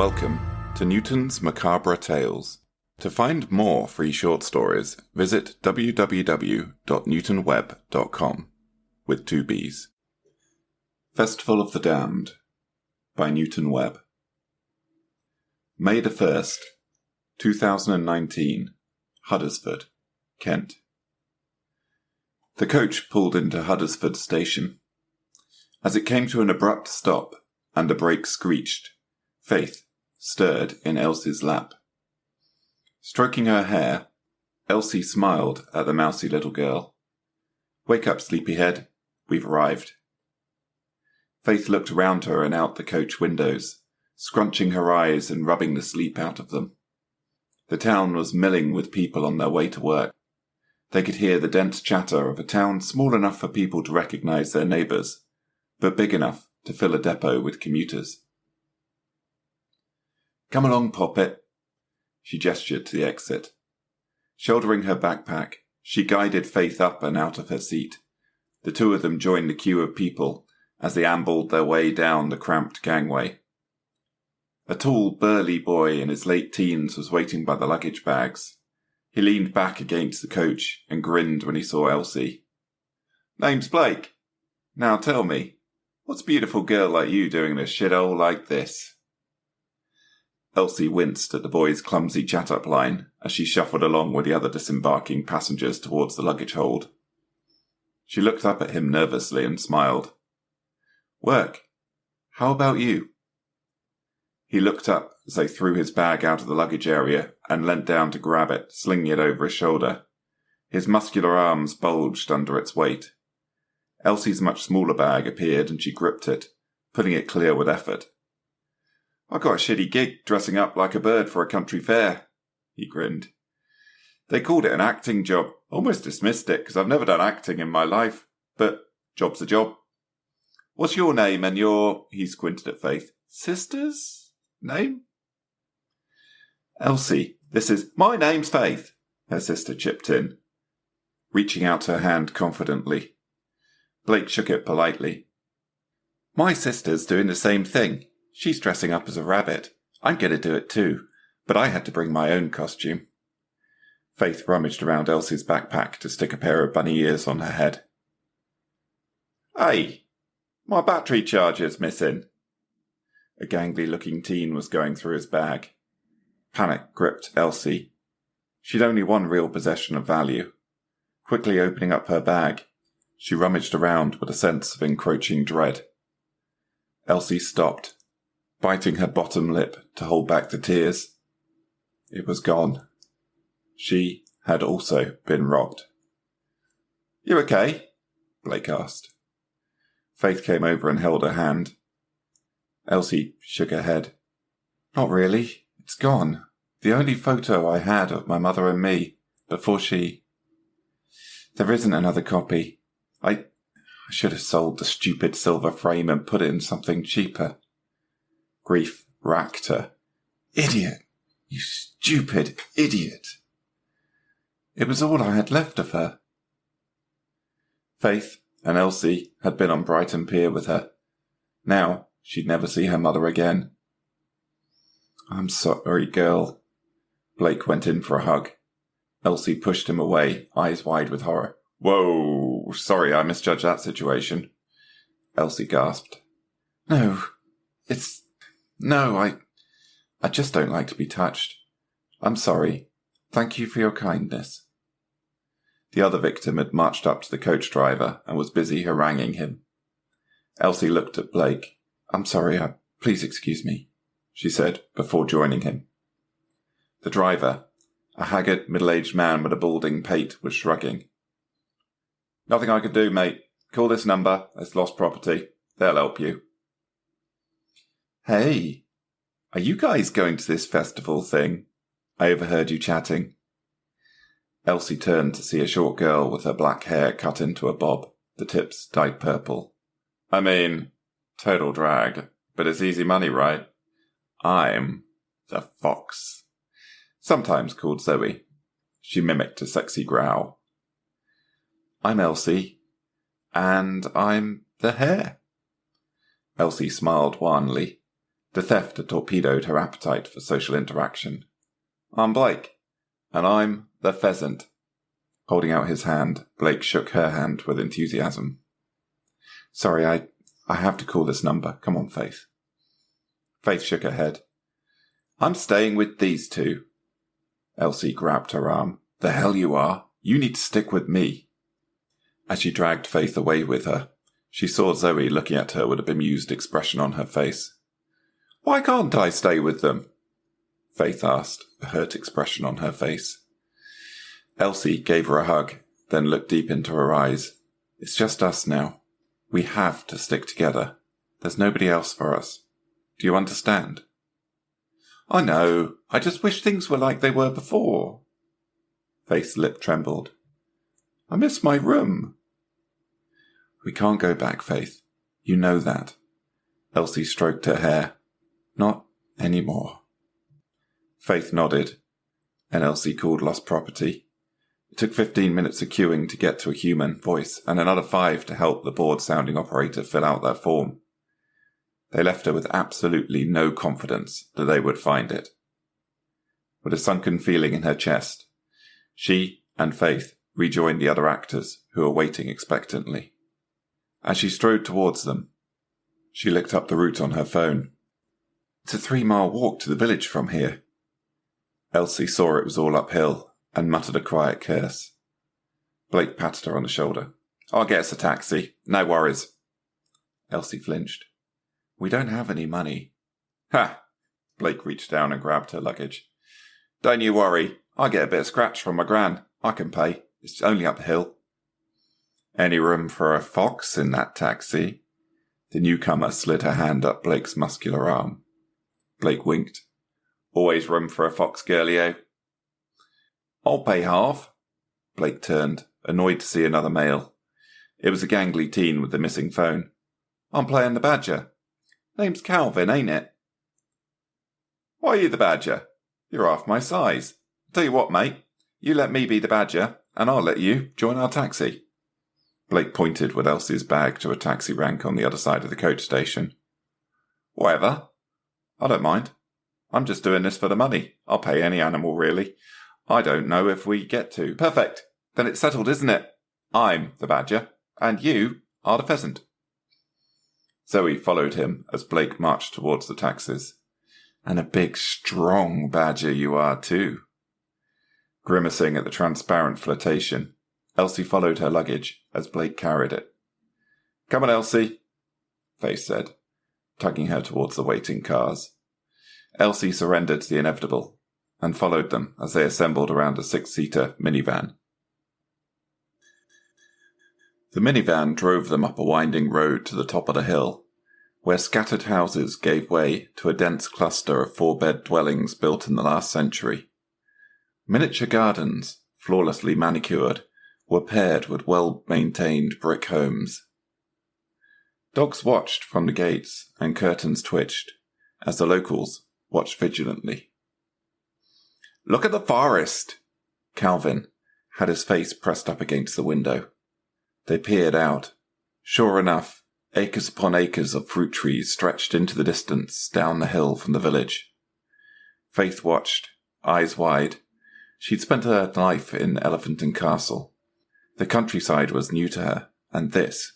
Welcome to Newton's Macabre Tales. To find more free short stories, visit www.newtonweb.com with 2 B's. Festival of the Damned by Newton Webb. May the 1st, 2019, Huddersford, Kent. The coach pulled into Huddersford station. As it came to an abrupt stop and a brake screeched, Faith stirred in Elsie's lap. Stroking her hair, Elsie smiled at the mousy little girl. "Wake up, sleepyhead. We've arrived." Faith looked around her and out the coach windows, scrunching her eyes and rubbing the sleep out of them. The town was milling with people on their way to work. They could hear the dense chatter of a town small enough for people to recognize their neighbours, but big enough to fill a depot with commuters. "Come along, Poppet." She gestured to the exit. Shouldering her backpack, she guided Faith up and out of her seat. The two of them joined the queue of people as they ambled their way down the cramped gangway. A tall, burly boy in his late teens was waiting by the luggage bags. He leaned back against the coach and grinned when he saw Elsie. "Name's Blake. Now tell me, what's a beautiful girl like you doing in a shithole like this?" Elsie winced at the boy's clumsy chat-up line as she shuffled along with the other disembarking passengers towards the luggage hold. She looked up at him nervously and smiled. "Work. How about you?" He looked up as they threw his bag out of the luggage area and leant down to grab it, slinging it over his shoulder. His muscular arms bulged under its weight. Elsie's much smaller bag appeared and she gripped it, pulling it clear with effort. "I got a shitty gig dressing up like a bird for a country fair," he grinned. "They called it an acting job. Almost dismissed it because I've never done acting in my life. But job's a job. What's your name and your," he squinted at Faith, "sister's name?" "Elsie, this is—" "My name's Faith," her sister chipped in, reaching out her hand confidently. Blake shook it politely. "My sister's doing the same thing. She's dressing up as a rabbit. I'm going to do it too, but I had to bring my own costume." Faith rummaged around Elsie's backpack to stick a pair of bunny ears on her head. "Hey, my battery charger's missing." A gangly-looking teen was going through his bag. Panic gripped Elsie. She'd only one real possession of value. Quickly opening up her bag, she rummaged around with a sense of encroaching dread. Elsie stopped, biting her bottom lip to hold back the tears. It was gone. She had also been robbed. "You okay?" Blake asked. Faith came over and held her hand. Elsie shook her head. "Not really. It's gone. The only photo I had of my mother and me before she... There isn't another copy. I should have sold the stupid silver frame and put it in something cheaper." Grief racked her. "Idiot! You stupid idiot!" It was all I had left of her. Faith and Elsie had been on Brighton Pier with her. Now she'd never see her mother again. "I'm sorry, girl." Blake went in for a hug. Elsie pushed him away, eyes wide with horror. "Whoa, sorry, I misjudged that situation." Elsie gasped. No, I just don't like to be touched. I'm sorry. Thank you for your kindness." The other victim had marched up to the coach driver and was busy haranguing him. Elsie looked at Blake. "I'm sorry, please excuse me," she said before joining him. The driver, a haggard, middle-aged man with a balding pate, was shrugging. "Nothing I can do, mate. Call this number. It's lost property. They'll help you." "Hey, are you guys going to this festival thing? I overheard you chatting." Elsie turned to see a short girl with her black hair cut into a bob, the tips dyed purple. "I mean, total drag, but it's easy money, right? I'm the fox. Sometimes called Zoe." She mimicked a sexy growl. "I'm Elsie, and I'm the hare." Elsie smiled wanly. The theft had torpedoed her appetite for social interaction. "I'm Blake, and I'm the pheasant." Holding out his hand, Blake shook her hand with enthusiasm. "Sorry, I have to call this number. Come on, Faith." Faith shook her head. "I'm staying with these two." Elsie grabbed her arm. "The hell you are. You need to stick with me." As she dragged Faith away with her, she saw Zoe looking at her with a bemused expression on her face. "Why can't I stay with them?" Faith asked, a hurt expression on her face. Elsie gave her a hug, then looked deep into her eyes. "It's just us now. We have to stick together. There's nobody else for us. Do you understand?" "I know. I just wish things were like they were before." Faith's lip trembled. "I miss my room." "We can't go back, Faith. You know that." Elsie stroked her hair. "Not anymore." Faith nodded, and Elsie called lost property. It took 15 minutes of queuing to get to a human voice, and another 5 to help the bored-sounding operator fill out their form. They left her with absolutely no confidence that they would find it. With a sunken feeling in her chest, she and Faith rejoined the other actors who were waiting expectantly. As she strode towards them, she looked up the route on her phone. "It's a 3-mile walk to the village from here." Elsie saw it was all uphill and muttered a quiet curse. Blake patted her on the shoulder. "I'll get us a taxi. No worries." Elsie flinched. "We don't have any money." "Ha!" Blake reached down and grabbed her luggage. "Don't you worry. I get a bit of scratch from my gran. I can pay. It's only up the hill." "Any room for a fox in that taxi?" The newcomer slid her hand up Blake's muscular arm. Blake winked. "Always room for a fox, girlie-o." "I'll pay half." Blake turned, annoyed to see another male. It was a gangly teen with the missing phone. "I'm playing the badger. Name's Calvin, ain't it?" "Why are you the badger? You're half my size. Tell you what, mate, you let me be the badger, and I'll let you join our taxi." Blake pointed with Elsie's bag to a taxi rank on the other side of the coach station. "Whatever. I don't mind. I'm just doing this for the money. I'll pay any animal, really. I don't know if we get to." "Perfect. Then it's settled, isn't it? I'm the badger, and you are the pheasant." Zoe followed him as Blake marched towards the taxis. "And a big, strong badger you are, too." Grimacing at the transparent flirtation, Elsie followed her luggage as Blake carried it. "Come on, Elsie," Faith said, tugging her towards the waiting cars. Elsie surrendered to the inevitable and followed them as they assembled around a 6-seater minivan. The minivan drove them up a winding road to the top of the hill, where scattered houses gave way to a dense cluster of 4-bed dwellings built in the last century. Miniature gardens, flawlessly manicured, were paired with well-maintained brick homes. Dogs watched from the gates and curtains twitched, as the locals watched vigilantly. "Look at the forest!" Calvin had his face pressed up against the window. They peered out. Sure enough, acres upon acres of fruit trees stretched into the distance down the hill from the village. Faith watched, eyes wide. She'd spent her life in Elephant and Castle. The countryside was new to her, and this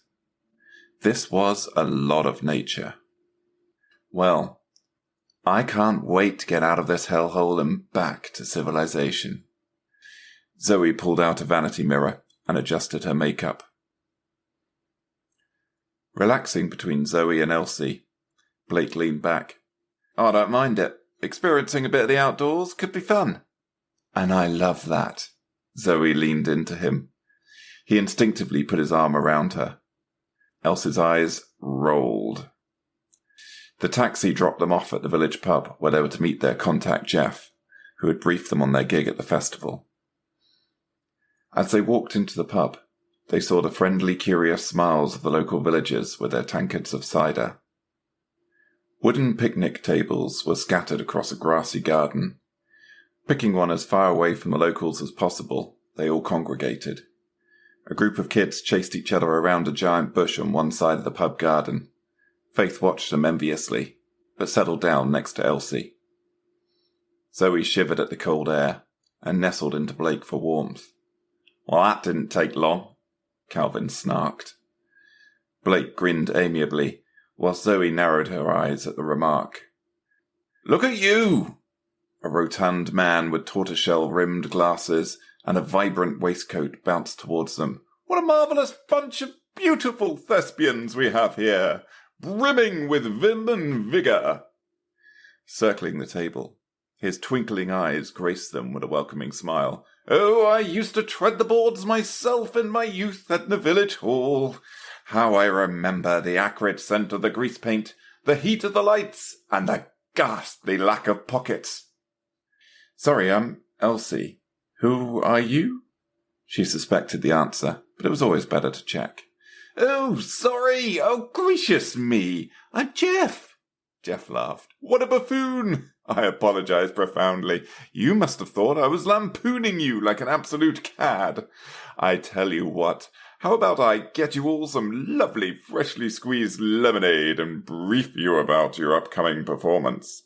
was a lot of nature. "Well, I can't wait to get out of this hellhole and back to civilization." Zoe pulled out a vanity mirror and adjusted her makeup. Relaxing between Zoe and Elsie, Blake leaned back. "I don't mind it. Experiencing a bit of the outdoors could be fun." "And I love that." Zoe leaned into him. He instinctively put his arm around her. Elsie's eyes rolled. The taxi dropped them off at the village pub where they were to meet their contact Jeff, who had briefed them on their gig at the festival. As they walked into the pub, they saw the friendly, curious smiles of the local villagers with their tankards of cider. Wooden picnic tables were scattered across a grassy garden. Picking one as far away from the locals as possible, they all congregated. A group of kids chased each other around a giant bush on one side of the pub garden. Faith watched them enviously. but settled down next to Elsie. Zoe shivered at the cold air and nestled into Blake for warmth. "Well, that didn't take long," Calvin snarked. Blake grinned amiably, while Zoe narrowed her eyes at the remark. "Look at you!" A rotund man with tortoiseshell-rimmed glasses and a vibrant waistcoat bounced towards them. "What a marvellous bunch of beautiful thespians we have here, brimming with vim and vigour." Circling the table, his twinkling eyes graced them with a welcoming smile. "Oh, I used to tread the boards myself in my youth at the village hall. How I remember the acrid scent of the grease paint, the heat of the lights, and the ghastly lack of pockets." "Sorry, I'm Elsie. Who are you?" She suspected the answer, but it was always better to check. "Oh, sorry. Oh, gracious me. I'm Jeff." Jeff laughed. "What a buffoon. I apologize profoundly. You must have thought I was lampooning you like an absolute cad. I tell you what, how about I get you all some lovely freshly squeezed lemonade and brief you about your upcoming performance?"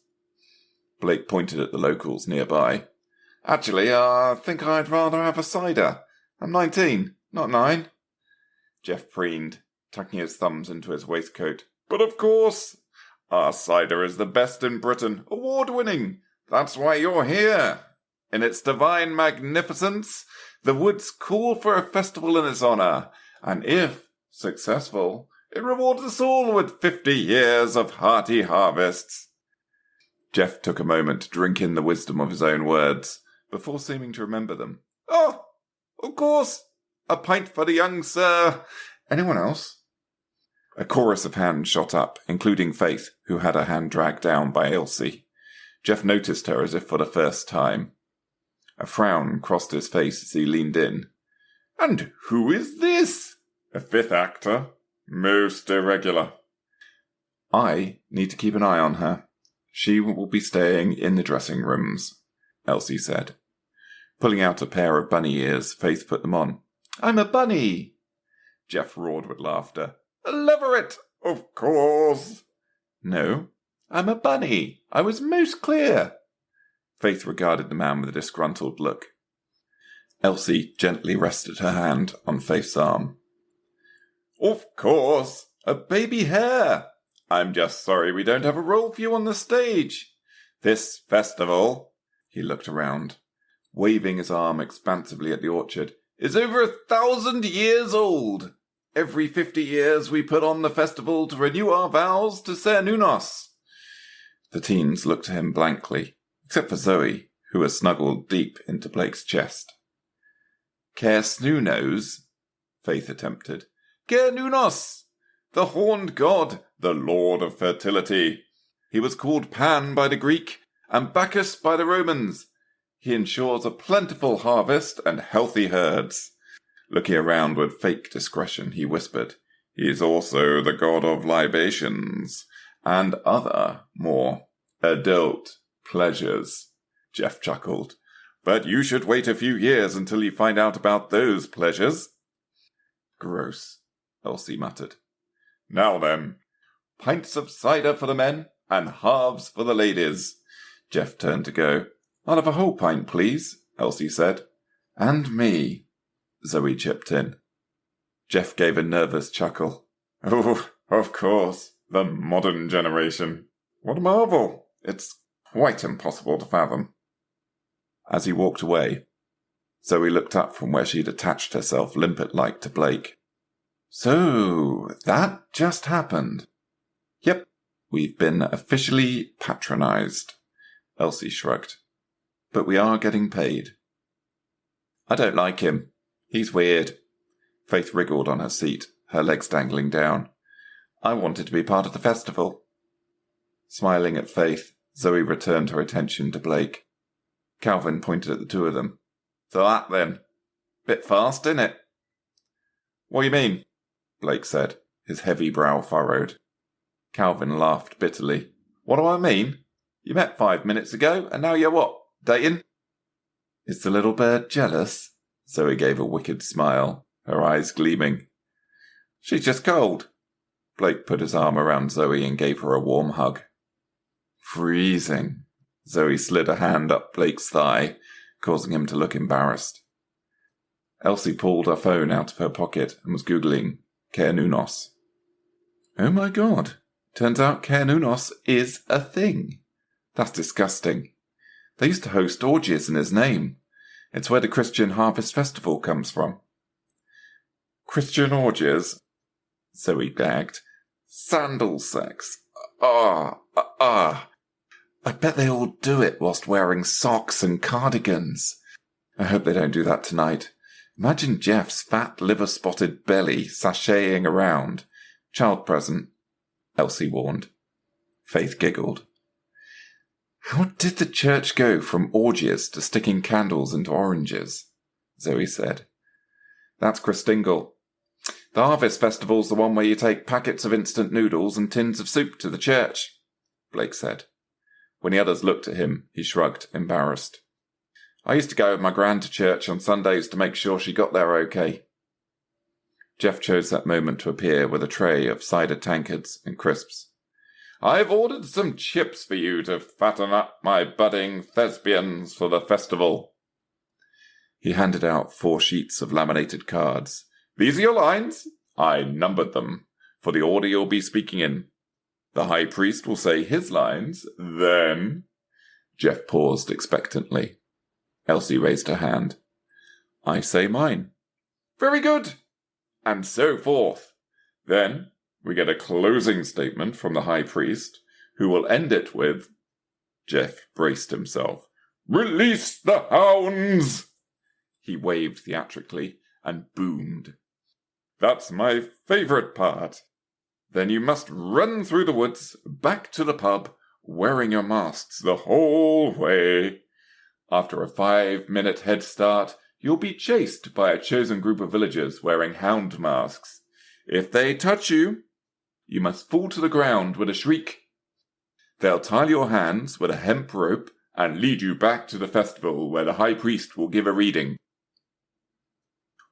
Blake pointed at the locals nearby. "Actually, I think I'd rather have a cider. I'm 19, not 9. Jeff preened, tucking his thumbs into his waistcoat. "But of course, our cider is the best in Britain, award-winning. That's why you're here. In its divine magnificence, the woods call for a festival in its honour, and if successful, it rewards us all with 50 years of hearty harvests." Jeff took a moment to drink in the wisdom of his own words, before seeming to remember them. "Oh, of course. A pint for the young sir. Anyone else?" A chorus of hands shot up, including Faith, who had her hand dragged down by Elsie. Jeff noticed her as if for the first time. A frown crossed his face as he leaned in. "And who is this?" "A fifth actor. Most irregular." "I need to keep an eye on her. She will be staying in the dressing rooms," Elsie said. Pulling out a pair of bunny ears, Faith put them on. "I'm a bunny!" Jeff roared with laughter. "A leveret, of course." "No, I'm a bunny. I was most clear." Faith regarded the man with a disgruntled look. Elsie gently rested her hand on Faith's arm. "Of course, a baby hare. I'm just sorry we don't have a role for you on the stage. This festival," he looked around, waving his arm expansively at the orchard, "is over 1,000 years old. Every 50 years we put on the festival to renew our vows to Cernunnos." The teens looked at him blankly, except for Zoe, who was snuggled deep into Blake's chest. "Cernunnos," Faith attempted. "Cernunnos, the horned god, the lord of fertility. He was called Pan by the Greek and Bacchus by the Romans. He ensures a plentiful harvest and healthy herds." Looking around with fake discretion, he whispered, "He is also the god of libations and other more adult pleasures." Jeff chuckled. "But you should wait a few years until you find out about those pleasures." "Gross," Elsie muttered. "Now then, pints of cider for the men and halves for the ladies." Jeff turned to go. "I'll have a whole pint, please," Elsie said. "And me," Zoe chipped in. Jeff gave a nervous chuckle. "Oh, of course, the modern generation. What a marvel. It's quite impossible to fathom." As he walked away, Zoe looked up from where she'd attached herself limpet-like to Blake. "So, that just happened?" "Yep, we've been officially patronized," Elsie shrugged. "But we are getting paid." "I don't like him. He's weird." Faith wriggled on her seat, her legs dangling down. "I wanted to be part of the festival." Smiling at Faith, Zoe returned her attention to Blake. Calvin pointed at the two of them. "So that then. Bit fast, innit?" "What do you mean?" Blake said, his heavy brow furrowed. Calvin laughed bitterly. "What do I mean? You met 5 minutes ago, and now you're what, dating?" "Is the little bird jealous?" Zoe gave a wicked smile, her eyes gleaming. "She's just cold." Blake put his arm around Zoe and gave her a warm hug. Freezing. Zoe slid a hand up Blake's thigh, causing him to look embarrassed. Elsie pulled her phone out of her pocket and was Googling Cernunnos. Oh my god. Turns out Cernunnos is a thing. That's disgusting. They used to host orgies in his name. It's where the Christian Harvest Festival comes from. Christian orgies? Zoe gagged. Sandal sex. I bet they all do it whilst wearing socks and cardigans. I hope they don't do that tonight. Imagine Jeff's fat, liver-spotted belly sashaying around. Child present, Elsie warned. Faith giggled. How did the church go from orgies to sticking candles into oranges? Zoe said. That's Christingle. The Harvest Festival's the one where you take packets of instant noodles and tins of soup to the church, Blake said. When the others looked at him, he shrugged, embarrassed. I used to go with my gran to church on Sundays to make sure she got there okay. Jeff chose that moment to appear with a tray of cider tankards and crisps. I've ordered some chips for you to fatten up my budding thespians for the festival. He handed out 4 sheets of laminated cards. These are your lines. I numbered them for the order you'll be speaking in. The high priest will say his lines, then... Jeff paused expectantly. Elsie raised her hand. I say mine. Very good. And so forth. Then we get a closing statement from the high priest, who will end it with... Jeff braced himself. Release the hounds! He waved theatrically and boomed. That's my favourite part. Then you must run through the woods, back to the pub, wearing your masks the whole way. After a 5-minute head start, you'll be chased by a chosen group of villagers wearing hound masks. If they touch you, you must fall to the ground with a shriek. They'll tie your hands with a hemp rope and lead you back to the festival where the high priest will give a reading.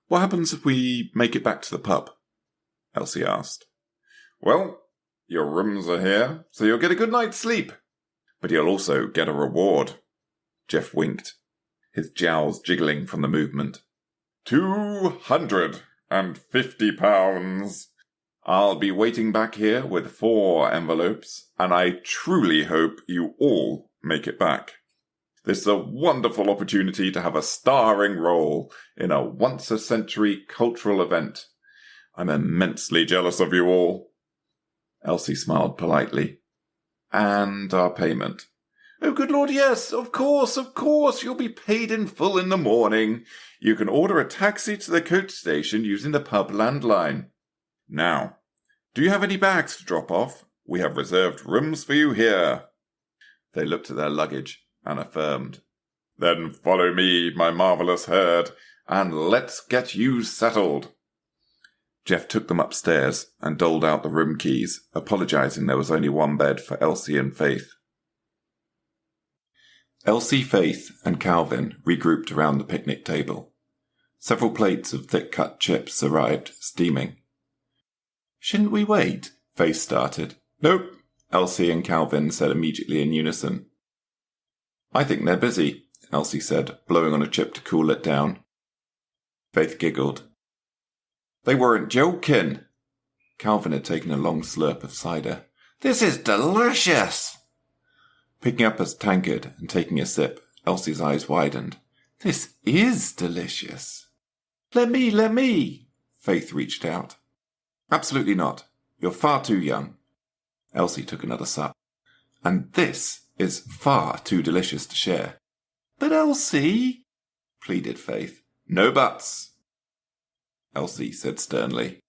What happens if we make it back to the pub? Elsie asked. Well, your rooms are here, so you'll get a good night's sleep. But you'll also get a reward. Jeff winked, his jowls jiggling from the movement. £250. I'll be waiting back here with 4 envelopes, and I truly hope you all make it back. This is a wonderful opportunity to have a starring role in a once-a-century cultural event. I'm immensely jealous of you all. Elsie smiled politely. And our payment. Oh, good Lord, yes, of course, you'll be paid in full in the morning. You can order a taxi to the coach station using the pub landline. Now, do you have any bags to drop off? We have reserved rooms for you here. They looked at their luggage and affirmed. Then follow me, my marvellous herd, and let's get you settled. Jeff took them upstairs and doled out the room keys, apologising there was only 1 bed for Elsie and Faith. Elsie, Faith, and Calvin regrouped around the picnic table. Several plates of thick-cut chips arrived, steaming. Shouldn't we wait? Faith started. Nope, Elsie and Calvin said immediately in unison. I think they're busy, Elsie said, blowing on a chip to cool it down. Faith giggled. They weren't joking. Calvin had taken a long slurp of cider. This is delicious! Picking up a tankard and taking a sip, Elsie's eyes widened. This is delicious. Let me. Faith reached out. Absolutely not. You're far too young. Elsie took another sup. And this is far too delicious to share. But Elsie, pleaded Faith. No buts. Elsie said sternly.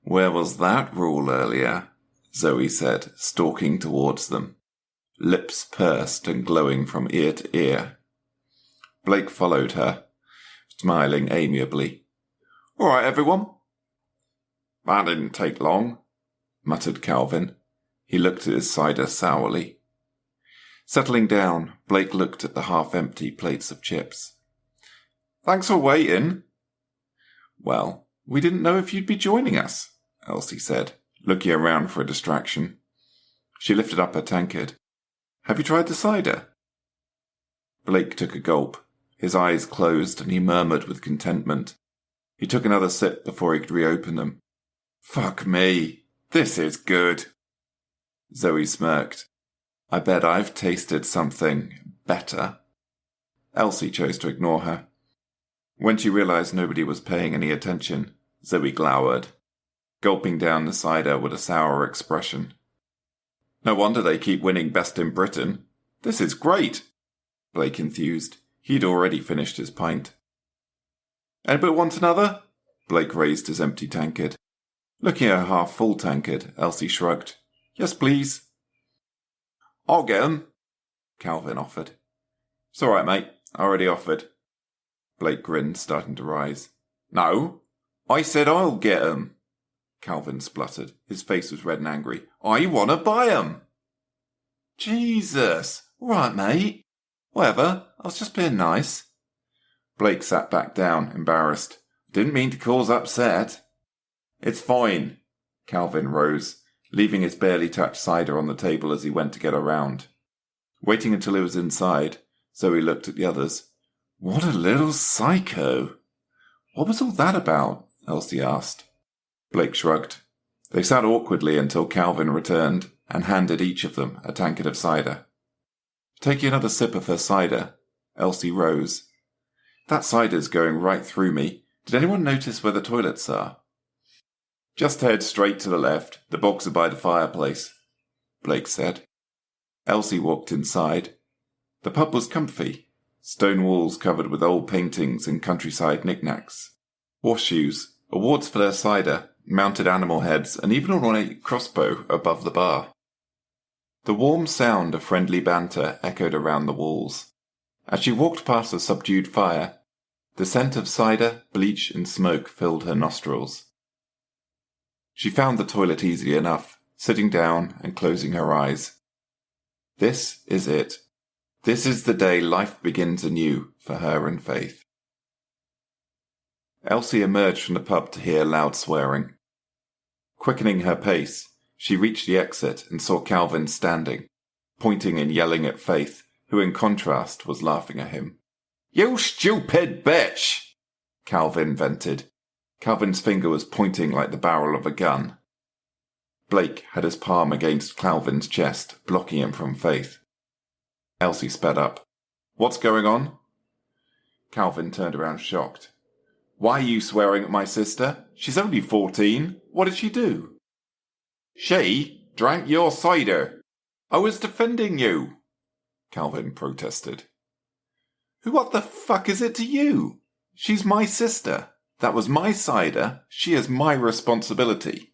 Where was that rule earlier? Zoe said, stalking towards them, lips pursed and glowing from ear to ear. Blake followed her, smiling amiably. All right, everyone. That didn't take long, muttered Calvin. He looked at his cider sourly. Settling down, Blake looked at the half-empty plates of chips. Thanks for waiting. Well, we didn't know if you'd be joining us, Elsie said, looking around for a distraction. She lifted up her tankard. Have you tried the cider? Blake took a gulp. His eyes closed and he murmured with contentment. He took another sip before he could reopen them. Fuck me. This is good. Zoe smirked. I bet I've tasted something better. Elsie chose to ignore her. When she realized nobody was paying any attention, Zoe glowered, gulping down the cider with a sour expression. No wonder they keep winning Best in Britain. This is great, Blake enthused. He'd already finished his pint. Anybody want another? Blake raised his empty tankard. Looking at her half-full tankard, Elsie shrugged. Yes, please. I'll get 'em, Calvin offered. It's all right, mate. I already offered. Blake grinned, starting to rise. No, I said I'll get 'em, Calvin spluttered. His face was red and angry. I want to buy 'em. Jesus. All right, mate. Whatever. I was just being nice. Blake sat back down, embarrassed. Didn't mean to cause upset. It's fine. Calvin rose, leaving his barely touched cider on the table as he went to get around. Waiting until he was inside, Zoe looked at the others. What a little psycho. What was all that about? Elsie asked. Blake shrugged. They sat awkwardly until Calvin returned and handed each of them a tankard of cider. Taking another sip of her cider, Elsie rose. That cider's going right through me. Did anyone notice where the toilets are? Just head straight to the left. The bogs are by the fireplace, Blake said. Elsie walked inside. The pub was comfy. Stone walls covered with old paintings and countryside knickknacks. Horseshoes, awards for their cider, mounted animal heads, and even an ornate crossbow above the bar. The warm sound of friendly banter echoed around the walls. As she walked past the subdued fire, the scent of cider, bleach, and smoke filled her nostrils. She found the toilet easy enough, sitting down and closing her eyes. This is it. This is the day life begins anew for her and Faith. Elsie emerged from the pub to hear loud swearing. Quickening her pace, she reached the exit and saw Calvin standing, pointing and yelling at Faith, who in contrast was laughing at him. You stupid bitch! Calvin vented. Calvin's finger was pointing like the barrel of a gun. Blake had his palm against Calvin's chest, blocking him from Faith. Elsie sped up. What's going on? Calvin turned around shocked. Why are you swearing at my sister? She's only 14. What did she do? She drank your cider. I was defending you, Calvin protested. What the fuck is it to you? She's my sister. That was my cider. She is my responsibility.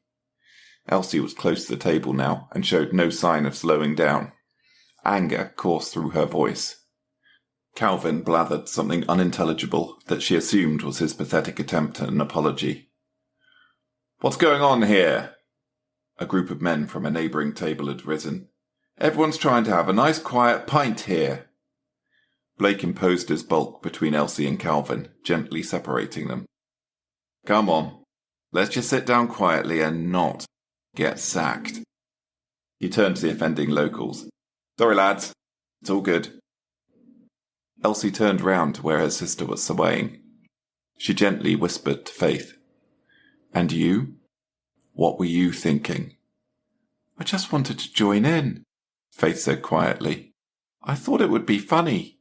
Elsie was close to the table now and showed no sign of slowing down. Anger coursed through her voice. Calvin blathered something unintelligible that she assumed was his pathetic attempt at an apology. What's going on here? A group of men from a neighbouring table had risen. Everyone's trying to have a nice quiet pint here. Blake imposed his bulk between Elsie and Calvin, gently separating them. Come on, let's just sit down quietly and not get sacked. He turned to the offending locals. Sorry, lads. It's all good. Elsie turned round to where her sister was swaying. She gently whispered to Faith. And you? What were you thinking? I just wanted to join in, Faith said quietly. I thought it would be funny.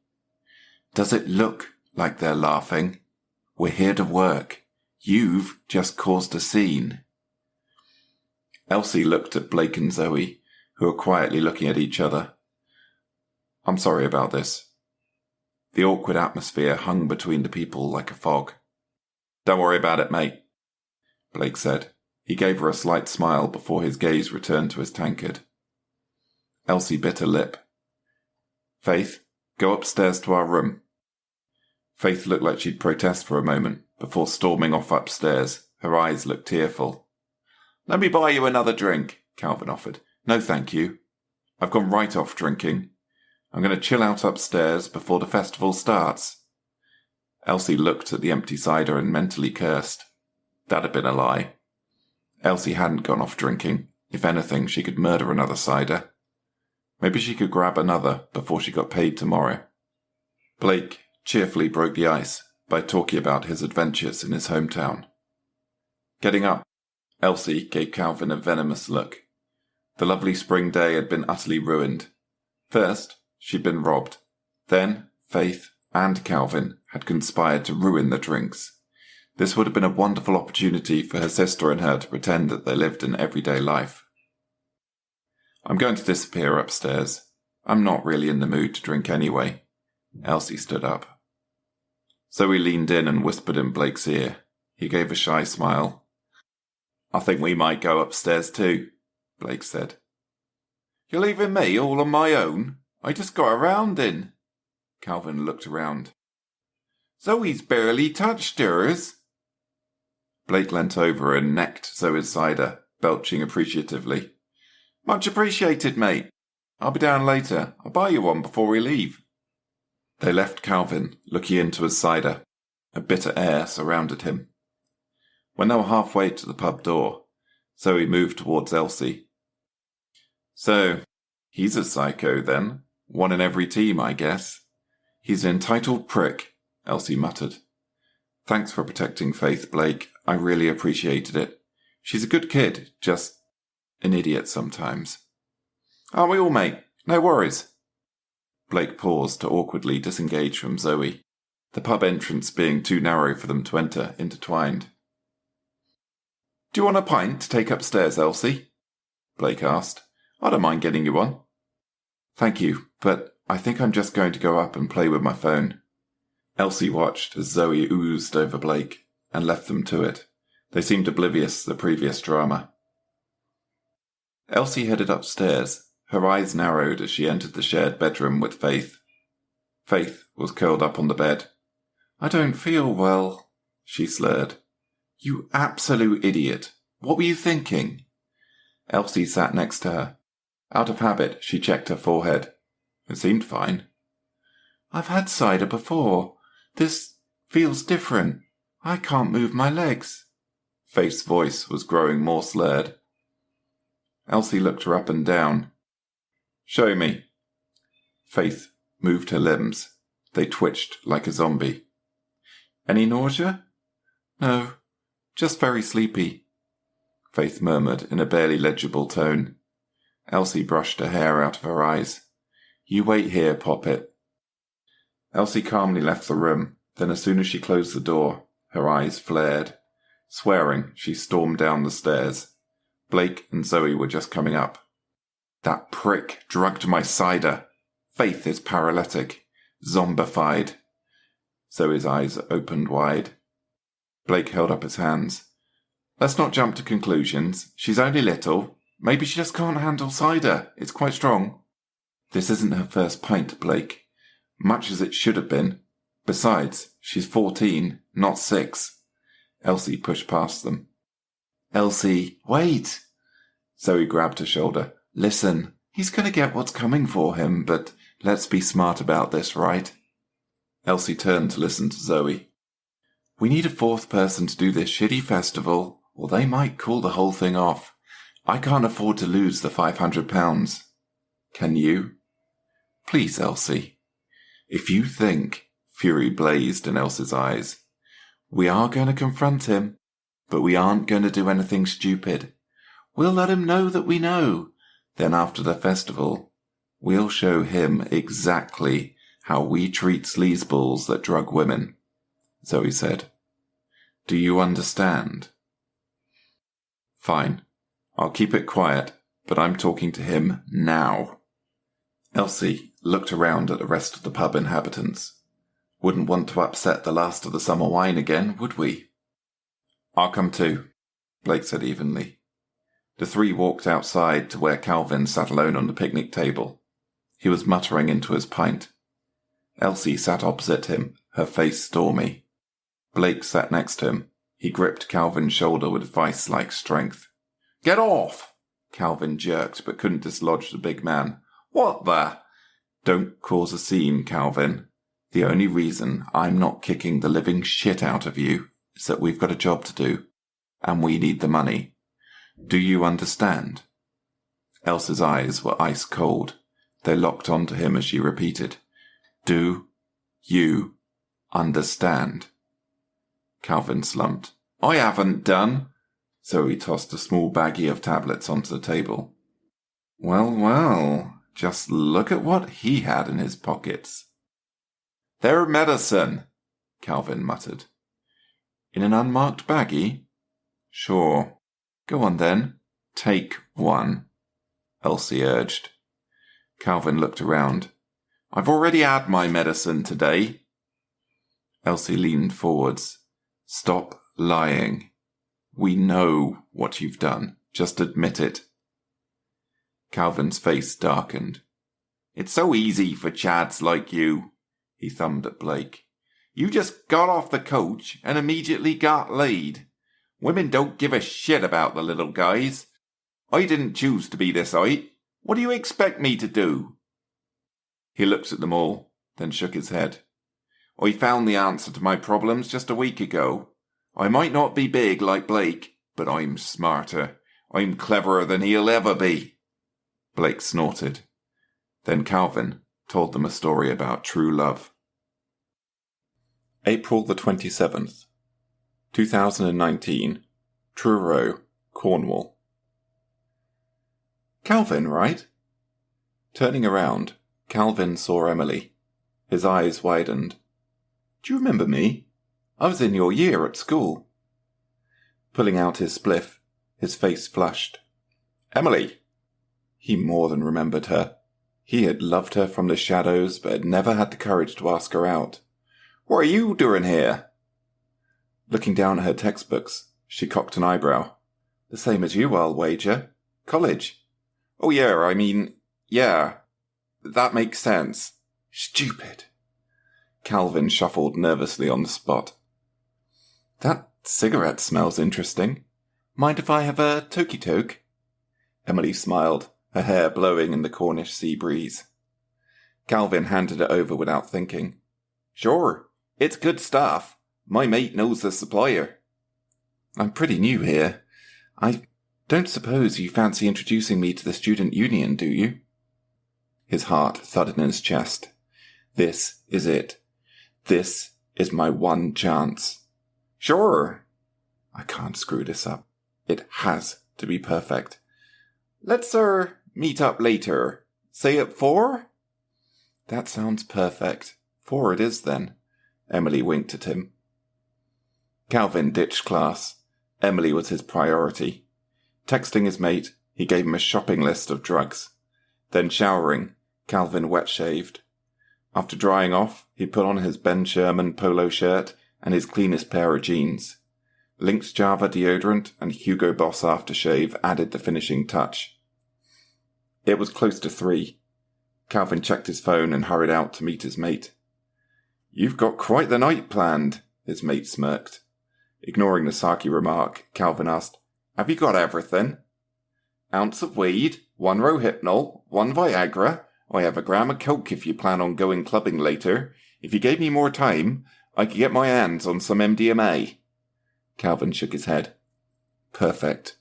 Does it look like they're laughing? We're here to work. You've just caused a scene. Elsie looked at Blake and Zoe, who were quietly looking at each other. I'm sorry about this. The awkward atmosphere hung between the people like a fog. Don't worry about it, mate, Blake said. He gave her a slight smile before his gaze returned to his tankard. Elsie bit her lip. Faith, go upstairs to our room. Faith looked like she'd protest for a moment before storming off upstairs. Her eyes looked tearful. Let me buy you another drink, Calvin offered. No, thank you. I've gone right off drinking. I'm going to chill out upstairs before the festival starts. Elsie looked at the empty cider and mentally cursed. That had been a lie. Elsie hadn't gone off drinking. If anything, she could murder another cider. Maybe she could grab another before she got paid tomorrow. Blake cheerfully broke the ice by talking about his adventures in his hometown. Getting up, Elsie gave Calvin a venomous look. The lovely spring day had been utterly ruined. First, she'd been robbed. Then, Faith and Calvin had conspired to ruin the drinks. This would have been a wonderful opportunity for her sister and her to pretend that they lived an everyday life. I'm going to disappear upstairs. I'm not really in the mood to drink anyway. Elsie stood up. Zoe leaned in and whispered in Blake's ear. He gave a shy smile. I think we might go upstairs too, Blake said. You're leaving me all on my own? I just got a round in. Calvin looked around. Zoe's barely touched hers. Blake leant over and necked Zoe's cider, belching appreciatively. Much appreciated, mate. I'll be down later. I'll buy you one before we leave. They left Calvin, looking into his cider. A bitter air surrounded him. When they were halfway to the pub door, Zoe moved towards Elsie. So, he's a psycho then. One in every team, I guess. He's an entitled prick, Elsie muttered. Thanks for protecting Faith, Blake. I really appreciated it. She's a good kid, just an idiot sometimes. Aren't we all, mate? No worries. Blake paused to awkwardly disengage from Zoe, the pub entrance being too narrow for them to enter intertwined. Do you want a pint to take upstairs, Elsie? Blake asked. I don't mind getting you one. Thank you, but I think I'm just going to go up and play with my phone. Elsie watched as Zoe oozed over Blake and left them to it. They seemed oblivious to the previous drama. Elsie headed upstairs, her eyes narrowed as she entered the shared bedroom with Faith. Faith was curled up on the bed. I don't feel well, she slurred. You absolute idiot. What were you thinking? Elsie sat next to her. Out of habit, she checked her forehead. It seemed fine. I've had cider before. This feels different. I can't move my legs. Faith's voice was growing more slurred. Elsie looked her up and down. Show me. Faith moved her limbs. They twitched like a zombie. Any nausea? No, just very sleepy, Faith murmured in a barely legible tone. Elsie brushed her hair out of her eyes. You wait here, Poppet. Elsie calmly left the room. Then as soon as she closed the door, her eyes flared. Swearing, she stormed down the stairs. Blake and Zoe were just coming up. That prick drugged my cider. Faith is paralytic. Zombified. Zoe's eyes opened wide. Blake held up his hands. Let's not jump to conclusions. She's only little. Maybe she just can't handle cider. It's quite strong. This isn't her first pint, Blake. Much as it should have been. Besides, she's 14, not 6. Elsie pushed past them. Elsie, wait! Zoe grabbed her shoulder. Listen, he's going to get what's coming for him, but let's be smart about this, right? Elsie turned to listen to Zoe. We need a 4th person to do this shitty festival, or they might call the whole thing off. I can't afford to lose the £500. Can you? Please, Elsie. If you think, fury blazed in Elsie's eyes, we are going to confront him, but we aren't going to do anything stupid. We'll let him know that we know. Then after the festival, we'll show him exactly how we treat sleazeballs that drug women, Zoe said. Do you understand? Fine. I'll keep it quiet, but I'm talking to him now. Elsie looked around at the rest of the pub inhabitants. Wouldn't want to upset the last of the summer wine again, would we? I'll come too, Blake said evenly. The 3 walked outside to where Calvin sat alone on the picnic table. He was muttering into his pint. Elsie sat opposite him, her face stormy. Blake sat next to him. He gripped Calvin's shoulder with vice-like strength. Get off! Calvin jerked but couldn't dislodge the big man. What the? Don't cause a scene, Calvin. The only reason I'm not kicking the living shit out of you is that we've got a job to do, and we need the money. Do you understand? Elsa's eyes were ice cold. They locked onto him as she repeated, "Do you understand?" Calvin slumped. "I haven't done." So he tossed a small baggie of tablets onto the table. Well, well, just look at what he had in his pockets. "They're medicine," Calvin muttered. "In an unmarked baggie?" "Sure. Go on then. Take one," Elsie urged. Calvin looked around. "I've already had my medicine today." Elsie leaned forwards. "Stop lying. We know what you've done. Just admit it." Calvin's face darkened. "It's so easy for chads like you," he thumbed at Blake. "You just got off the coach and immediately got laid. Women don't give a shit about the little guys. I didn't choose to be this height. What do you expect me to do?" He looked at them all, then shook his head. "I found the answer to my problems just a week ago. I might not be big like Blake, but I'm smarter. I'm cleverer than he'll ever be." Blake snorted. Then Calvin told them a story about true love. April the 27th, 2019, Truro, Cornwall. "Calvin, right?" Turning around, Calvin saw Emily. His eyes widened. "Do you remember me? I was in your year at school." Pulling out his spliff, his face flushed. "Emily!" He more than remembered her. He had loved her from the shadows, but had never had the courage to ask her out. "What are you doing here?" Looking down at her textbooks, she cocked an eyebrow. "The same as you, I'll wager. College." "Oh yeah. That makes sense." "Stupid." Calvin shuffled nervously on the spot. "That cigarette smells interesting. Mind if I have a toke-toke?" Emily smiled, her hair blowing in the Cornish sea breeze. Calvin handed it over without thinking. "Sure, it's good stuff. My mate knows the supplier." "I'm pretty new here. I don't suppose you fancy introducing me to the student union, do you?" His heart thudded in his chest. This is it. This is my one chance. "Sure." I can't screw this up. It has to be perfect. "Let's, meet up later. Say at 4? "That sounds perfect. 4 it is then." Emily winked at him. Calvin ditched class. Emily was his priority. Texting his mate, he gave him a shopping list of drugs. Then showering, Calvin wet-shaved. After drying off, he put on his Ben Sherman polo shirt and his cleanest pair of jeans. Lynx Java deodorant and Hugo Boss aftershave added the finishing touch. It was close to 3. Calvin checked his phone and hurried out to meet his mate. "You've got quite the night planned," his mate smirked. Ignoring the sarky remark, Calvin asked, "Have you got everything?" "Ounce of weed, 1 Rohypnol, 1 Viagra. I have a gram of coke if you plan on going clubbing later. If you gave me more time, I could get my hands on some MDMA." Calvin shook his head. "Perfect."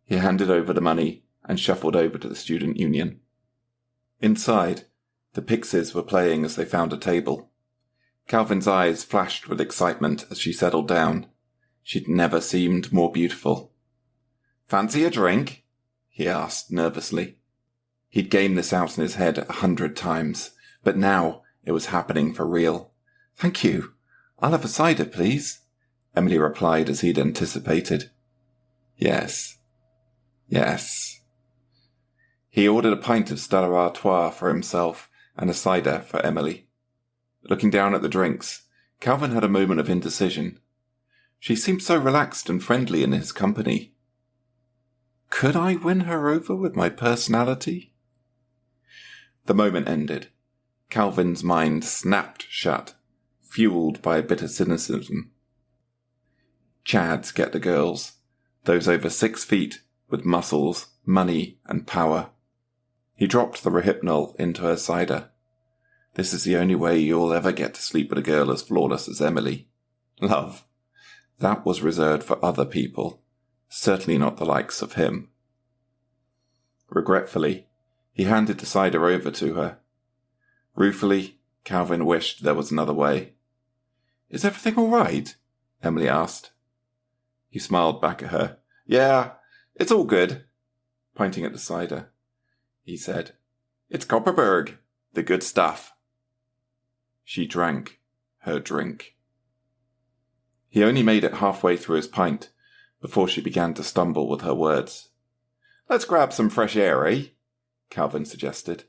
He handed over the money and shuffled over to the student union. Inside, the Pixies were playing as they found a table. Calvin's eyes flashed with excitement as she settled down. She'd never seemed more beautiful. "Fancy a drink?" he asked nervously. He'd gamed this out in his head 100 times, but now it was happening for real. "Thank you. I'll have a cider, please," Emily replied as he'd anticipated. Yes. He ordered a pint of Stella Artois for himself and a cider for Emily. Looking down at the drinks, Calvin had a moment of indecision. She seemed so relaxed and friendly in his company. Could I win her over with my personality? The moment ended. Calvin's mind snapped shut, fueled by a bit of cynicism. Chads get the girls, those over 6 feet, with muscles, money, and power. He dropped the Rohypnol into her cider. This is the only way you'll ever get to sleep with a girl as flawless as Emily. Love. That was reserved for other people, certainly not the likes of him. Regretfully, He handed the cider over to her. Ruefully, Calvin wished there was another way. "Is everything all right?" Emily asked. He smiled back at her. "Yeah, it's all good," pointing at the cider. He said, "It's Copperberg, the good stuff." She drank her drink. He only made it halfway through his pint before she began to stumble with her words. "Let's grab some fresh air, eh?" Calvin suggested.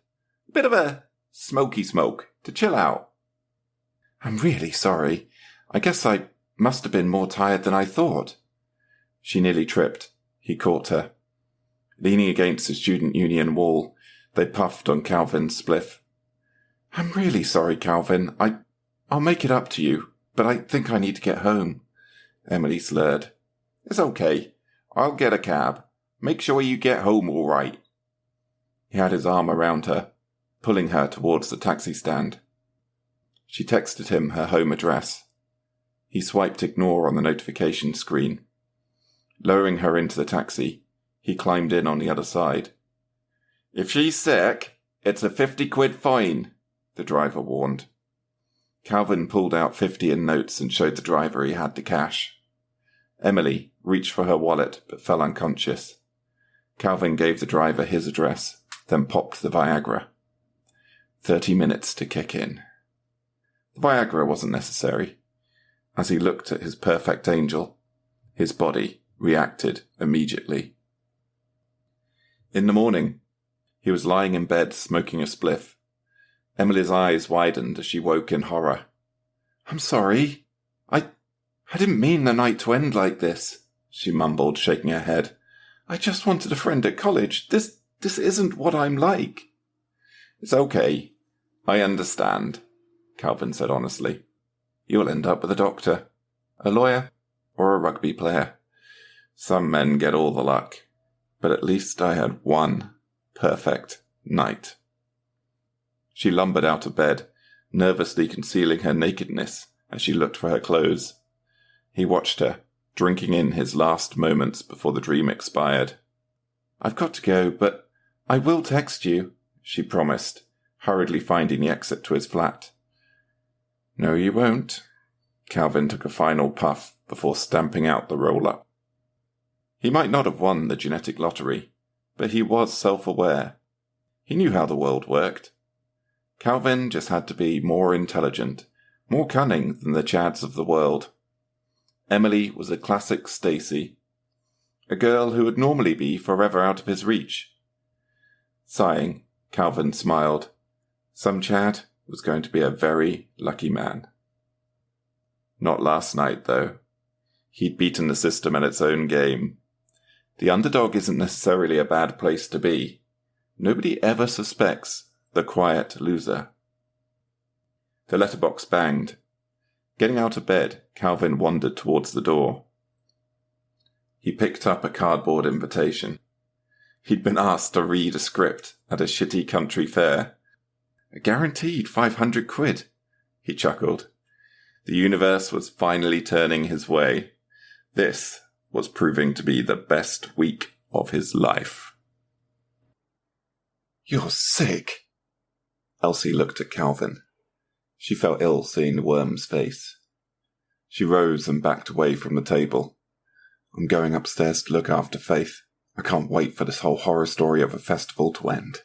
"A bit of a smoky smoke to chill out." "I'm really sorry. I guess I must have been more tired than I thought." She nearly tripped. He caught her. Leaning against the student union wall, they puffed on Calvin's spliff. "I'm really sorry, Calvin. I'll make it up to you, but I think I need to get home," Emily slurred. "It's okay. I'll get a cab. Make sure you get home all right." He had his arm around her, pulling her towards the taxi stand. She texted him her home address. He swiped ignore on the notification screen. Lowering her into the taxi, he climbed in on the other side. "If she's sick, it's a 50 quid fine," the driver warned. Calvin pulled out 50 in notes and showed the driver he had the cash. Emily reached for her wallet but fell unconscious. Calvin gave the driver his address, then popped the Viagra. 30 minutes to kick in. The Viagra wasn't necessary. As he looked at his perfect angel, his body reacted immediately. In the morning, he was lying in bed smoking a spliff. Emily's eyes widened as she woke in horror. "I'm sorry. I didn't mean the night to end like this," she mumbled, shaking her head. "I just wanted a friend at college. This isn't what I'm like." "It's okay. I understand," Calvin said honestly. "You'll end up with a doctor, a lawyer, or a rugby player. Some men get all the luck, but at least I had one perfect night." She lumbered out of bed, nervously concealing her nakedness as she looked for her clothes. He watched her, drinking in his last moments before the dream expired. "I've got to go, but I will text you," she promised, hurriedly finding the exit to his flat. "No, you won't." Calvin took a final puff before stamping out the roll-up. He might not have won the genetic lottery, but he was self-aware. He knew how the world worked. Calvin just had to be more intelligent, more cunning than the Chads of the world. Emily was a classic Stacy, a girl who would normally be forever out of his reach. Sighing, Calvin smiled. Some Chad was going to be a very lucky man. Not last night, though. He'd beaten the system at its own game. The underdog isn't necessarily a bad place to be. Nobody ever suspects the quiet loser. The letterbox banged. Getting out of bed, Calvin wandered towards the door. He picked up a cardboard invitation. He'd been asked to read a script at a shitty country fair. A guaranteed 500 quid, he chuckled. The universe was finally turning his way. This was proving to be the best week of his life. "You're sick." Elsie looked at Calvin. She felt ill seeing the worm's face. She rose and backed away from the table. "I'm going upstairs to look after Faith. I can't wait for this whole horror story of a festival to end."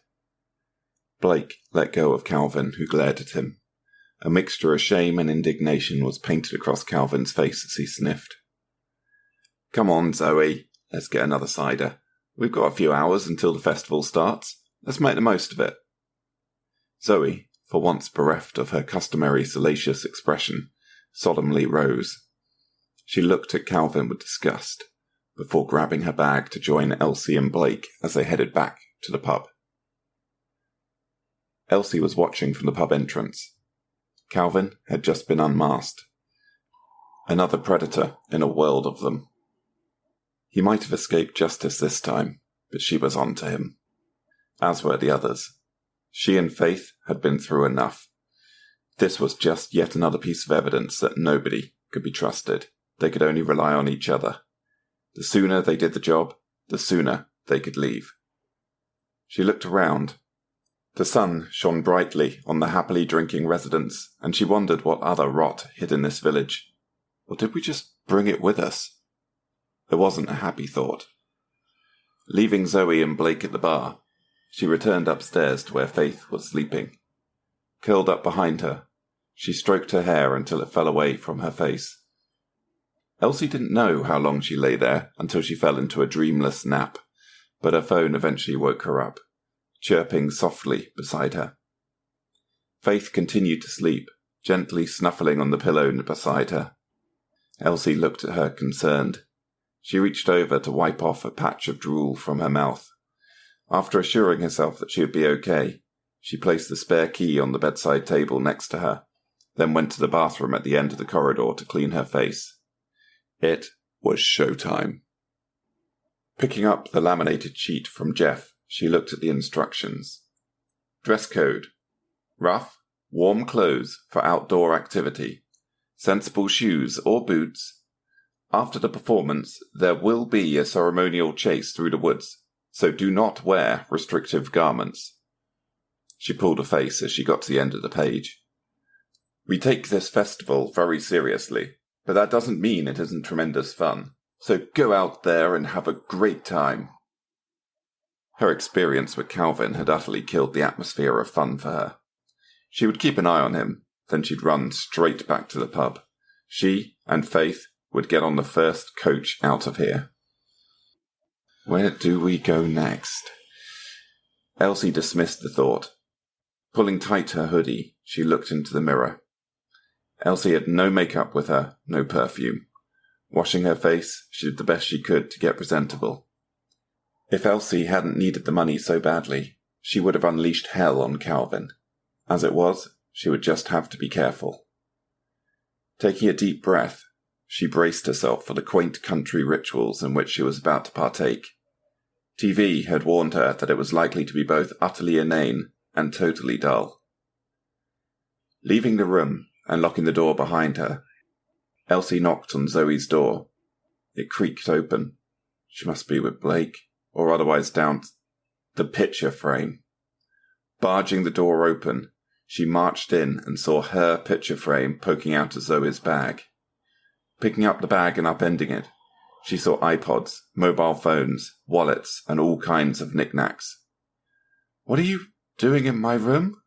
Blake let go of Calvin, who glared at him. A mixture of shame and indignation was painted across Calvin's face as he sniffed. "Come on, Zoe. Let's get another cider. We've got a few hours until the festival starts. Let's make the most of it." Zoe, for once bereft of her customary salacious expression, solemnly rose. She looked at Calvin with disgust, before grabbing her bag to join Elsie and Blake as they headed back to the pub. Elsie was watching from the pub entrance. Calvin had just been unmasked. Another predator in a world of them. He might have escaped justice this time, but she was on to him. As were the others. She and Faith had been through enough. This was just yet another piece of evidence that nobody could be trusted. They could only rely on each other. The sooner they did the job, the sooner they could leave. She looked around, The sun shone brightly on the happily drinking residents, and she wondered what other rot hid in this village. Or did we just bring it with us? There wasn't a happy thought. Leaving Zoe and Blake at the bar, she returned upstairs to where Faith was sleeping. Curled up behind her, she stroked her hair until it fell away from her face. Elsie didn't know how long she lay there until she fell into a dreamless nap, but her phone eventually woke her up, chirping softly beside her. Faith continued to sleep, gently snuffling on the pillow beside her. Elsie looked at her concerned. She reached over to wipe off a patch of drool from her mouth. After assuring herself that she would be okay, she placed the spare key on the bedside table next to her, then went to the bathroom at the end of the corridor to clean her face. It was showtime. Picking up the laminated sheet from Jeff, she looked at the instructions. Dress code: rough, warm clothes for outdoor activity. Sensible shoes or boots. After the performance, there will be a ceremonial chase through the woods, so do not wear restrictive garments. She pulled a face as she got to the end of the page. We take this festival very seriously, but that doesn't mean it isn't tremendous fun. So go out there and have a great time. Her experience with Calvin had utterly killed the atmosphere of fun for her. She would keep an eye on him, then she'd run straight back to the pub. She and Faith would get on the first coach out of here. Where do we go next? Elsie dismissed the thought. Pulling tight her hoodie, she looked into the mirror. Elsie had no makeup with her, no perfume. Washing her face, she did the best she could to get presentable. If Elsie hadn't needed the money so badly, she would have unleashed hell on Calvin. As it was, she would just have to be careful. Taking a deep breath, she braced herself for the quaint country rituals in which she was about to partake. TV had warned her that it was likely to be both utterly inane and totally dull. Leaving the room and locking the door behind her, Elsie knocked on Zoe's door. It creaked open. She must be with Blake, or otherwise down the picture frame. Barging the door open, she marched in and saw her picture frame poking out of Zoe's bag. Picking up the bag and upending it, she saw iPods, mobile phones, wallets, and all kinds of knickknacks. "What are you doing in my room?"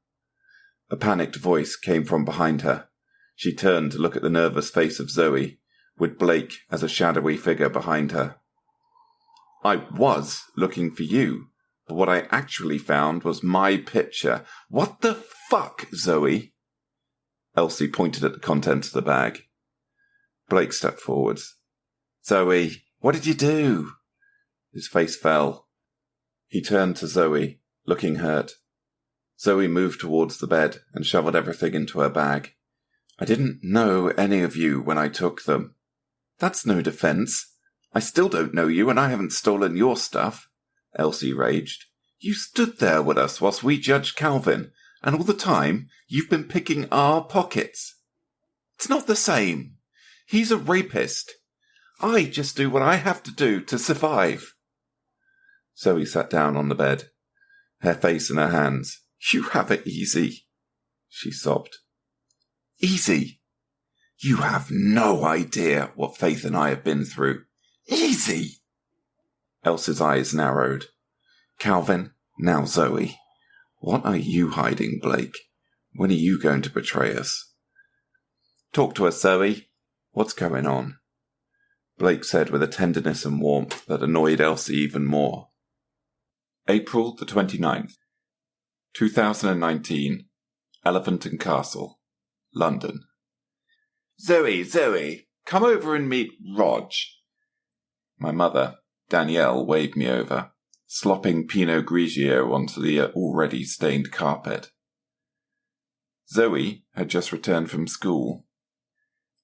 A panicked voice came from behind her. She turned to look at the nervous face of Zoe, with Blake as a shadowy figure behind her. "I was looking for you, but what I actually found was my picture." "What the fuck, Zoe?" Elsie pointed at the contents of the bag. Blake stepped forwards. "Zoe, what did you do?" His face fell. He turned to Zoe, looking hurt. Zoe moved towards the bed and shoveled everything into her bag. "I didn't know any of you when I took them." "That's no defense. I still don't know you and I haven't stolen your stuff," Elsie raged. "You stood there with us whilst we judged Calvin, and all the time you've been picking our pockets." "It's not the same. He's a rapist. I just do what I have to do to survive." Zoe sat down on the bed, her face in her hands. "You have it easy," she sobbed. "Easy? You have no idea what Faith and I have been through. Easy!" Elsie's eyes narrowed. "Calvin, now Zoe. What are you hiding, Blake? When are you going to betray us?" "Talk to us, Zoe. What's going on?" Blake said with a tenderness and warmth that annoyed Elsie even more. April the 29th, 2019, Elephant and Castle, London. Zoe, come over and meet Rog." My mother, Danielle, waved me over, slopping Pinot Grigio onto the already stained carpet. Zoe had just returned from school.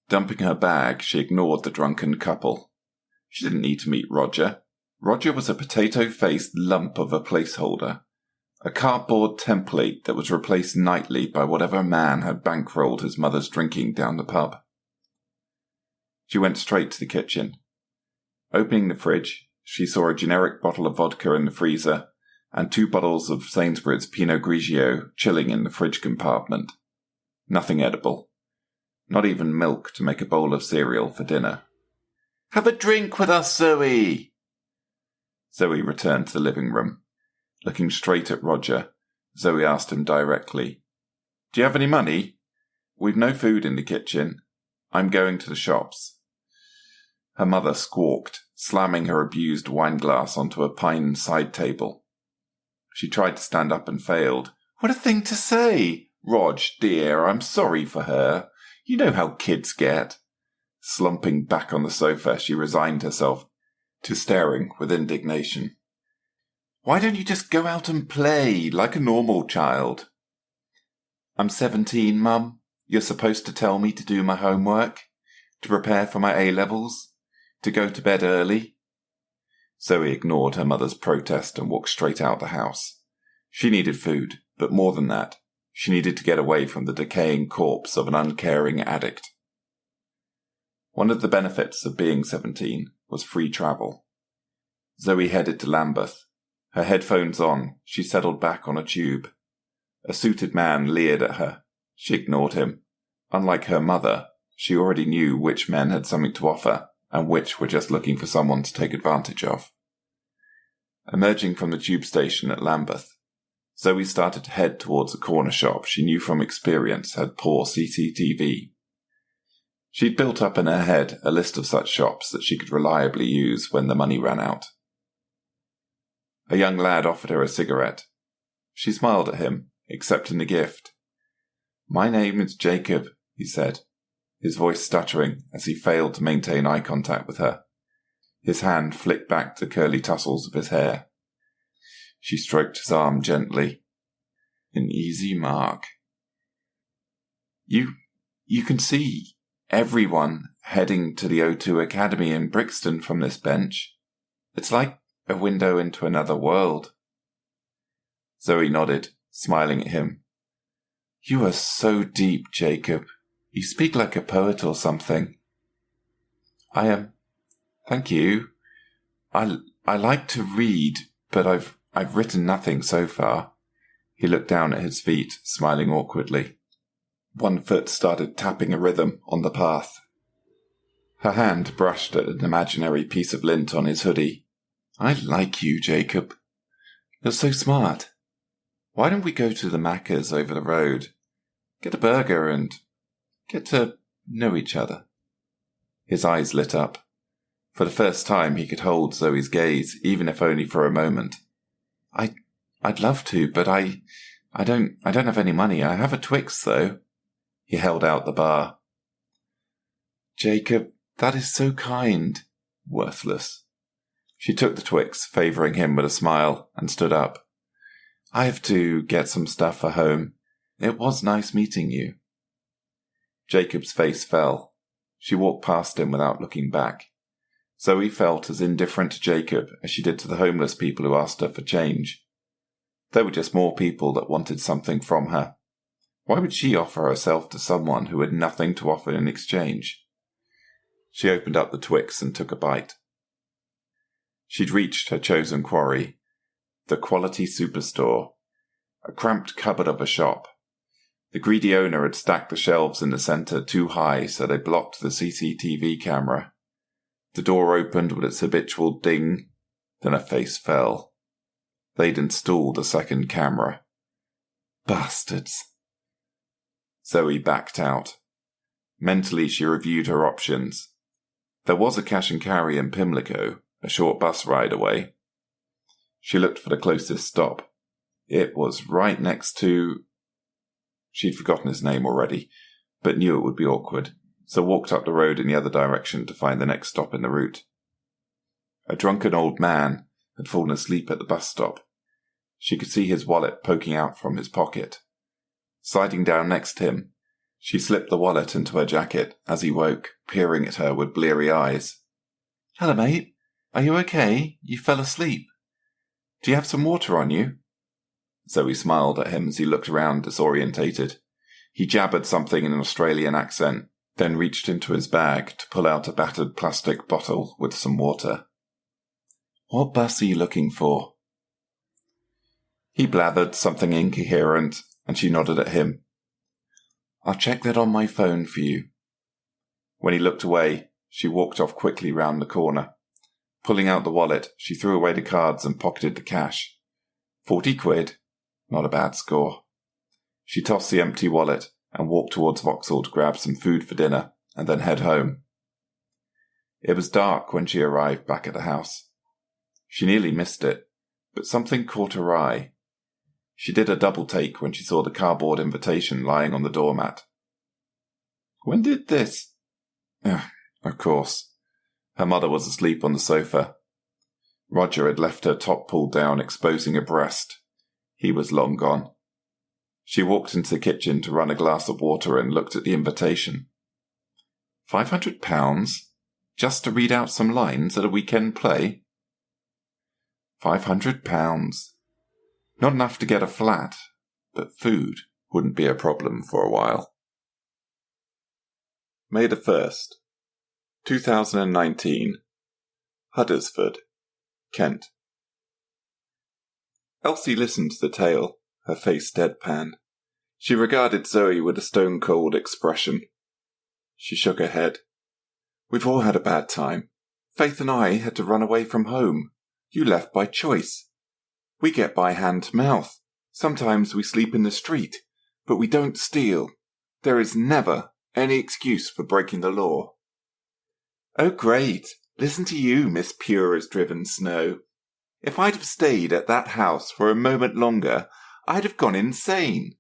Dumping her bag, she ignored the drunken couple. She didn't need to meet Roger. Roger was a potato-faced lump of a placeholder, a cardboard template that was replaced nightly by whatever man had bankrolled his mother's drinking down the pub. She went straight to the kitchen. Opening the fridge, she saw a generic bottle of vodka in the freezer and 2 bottles of Sainsbury's Pinot Grigio chilling in the fridge compartment. Nothing edible. Not even milk to make a bowl of cereal for dinner. "Have a drink with us, Zoe!" Zoe returned to the living room. Looking straight at Roger, Zoe asked him directly, "Do you have any money? We've no food in the kitchen. I'm going to the shops." Her mother squawked, slamming her abused wineglass onto a pine side table. She tried to stand up and failed. "What a thing to say! Rog, dear, I'm sorry for her. You know how kids get." Slumping back on the sofa, she resigned herself to staring with indignation. "Why don't you just go out and play like a normal child?" "I'm 17, Mum. You're supposed to tell me to do my homework, to prepare for my A-levels, to go to bed early." Zoe ignored her mother's protest and walked straight out the house. She needed food, but more than that, she needed to get away from the decaying corpse of an uncaring addict. One of the benefits of being 17 was free travel. Zoe headed to Lambeth. Her headphones on, she settled back on a tube. A suited man leered at her. She ignored him. Unlike her mother, she already knew which men had something to offer and which were just looking for someone to take advantage of. Emerging from the tube station at Lambeth, Zoe started to head towards a corner shop she knew from experience had poor CCTV. She'd built up in her head a list of such shops that she could reliably use when the money ran out. A young lad offered her a cigarette. She smiled at him, accepting the gift. "My name is Jacob," he said, his voice stuttering as he failed to maintain eye contact with her. His hand flicked back the curly tussles of his hair. She stroked his arm gently. "An easy mark. You can see everyone heading to the O2 Academy in Brixton from this bench. It's like a window into another world." Zoe nodded, smiling at him. "You are so deep, Jacob. You speak like a poet or something." "I am. Thank you. I like to read, but I've written nothing so far." He looked down at his feet, smiling awkwardly. One foot started tapping a rhythm on the path. Her hand brushed at an imaginary piece of lint on his hoodie. "I like you, Jacob. You're so smart. Why don't we go to the Macca's over the road, get a burger and get to know each other?" His eyes lit up. For the first time he could hold Zoe's gaze, even if only for a moment. I'd love to, but I don't have any money. I have a Twix, though." He held out the bar. "Jacob, that is so kind." Worthless. She took the Twix, favouring him with a smile, and stood up. "I have to get some stuff for home. It was nice meeting you." Jacob's face fell. She walked past him without looking back. Zoe felt as indifferent to Jacob as she did to the homeless people who asked her for change. They were just more people that wanted something from her. Why would she offer herself to someone who had nothing to offer in exchange? She opened up the Twix and took a bite. She'd reached her chosen quarry, the Quality Superstore, a cramped cupboard of a shop. The greedy owner had stacked the shelves in the centre too high so they blocked the CCTV camera. The door opened with its habitual ding, then her face fell. They'd installed a second camera. Bastards. Zoe backed out. Mentally she reviewed her options. There was a cash and carry in Pimlico, a short bus ride away. She looked for the closest stop. It was right next to... She'd forgotten his name already, but knew it would be awkward, so walked up the road in the other direction to find the next stop in the route. A drunken old man had fallen asleep at the bus stop. She could see his wallet poking out from his pocket. Sliding down next to him, she slipped the wallet into her jacket as he woke, peering at her with bleary eyes. "Hello, mate. Are you okay? You fell asleep. Do you have some water on you?" Zoe smiled at him as he looked around disorientated. He jabbered something in an Australian accent, then reached into his bag to pull out a battered plastic bottle with some water. "What bus are you looking for?" He blathered something incoherent, and she nodded at him. "I'll check that on my phone for you." When he looked away, she walked off quickly round the corner. Pulling out the wallet, she threw away the cards and pocketed the cash. 40 quid. Not a bad score. She tossed the empty wallet and walked towards Vauxhall to grab some food for dinner and then head home. It was dark when she arrived back at the house. She nearly missed it, but something caught her eye. She did a double take when she saw the cardboard invitation lying on the doormat. When did this? Of course. Her mother was asleep on the sofa. Roger had left her top pulled down, exposing a breast. He was long gone. She walked into the kitchen to run a glass of water and looked at the invitation. £500? Just to read out some lines at a weekend play? £500. Not enough to get a flat, but food wouldn't be a problem for a while. May the 1st, 2019, Huddersford, Kent. Elsie listened to the tale, her face deadpan. She regarded Zoe with a stone-cold expression. She shook her head. "We've all had a bad time. Faith and I had to run away from home. You left by choice. We get by hand to mouth. Sometimes we sleep in the street, but we don't steal. There is never any excuse for breaking the law." "Oh, great. Listen to you, Miss Pure as driven snow. If I'd have stayed at that house for a moment longer, I'd have gone insane.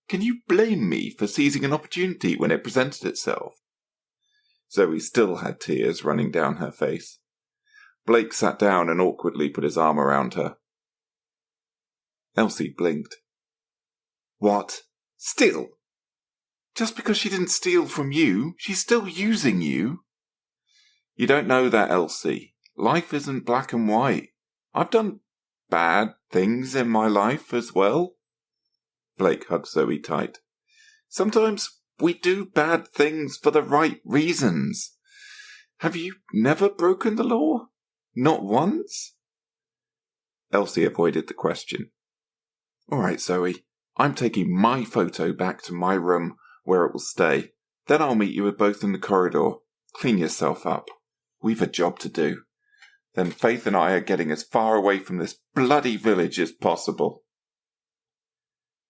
Can you blame me for seizing an opportunity when it presented itself?" Zoe still had tears running down her face. Blake sat down and awkwardly put his arm around her. Elsie blinked. "What? Steal? Just because she didn't steal from you, she's still using you." "You don't know that, Elsie. Life isn't black and white. I've done bad things in my life as well." Blake hugged Zoe tight. "Sometimes we do bad things for the right reasons. Have you never broken the law? Not once?" Elsie avoided the question. "All right, Zoe. I'm taking my photo back to my room where it will stay. Then I'll meet you both in the corridor. Clean yourself up. We've a job to do. Then Faith and I are getting as far away from this bloody village as possible."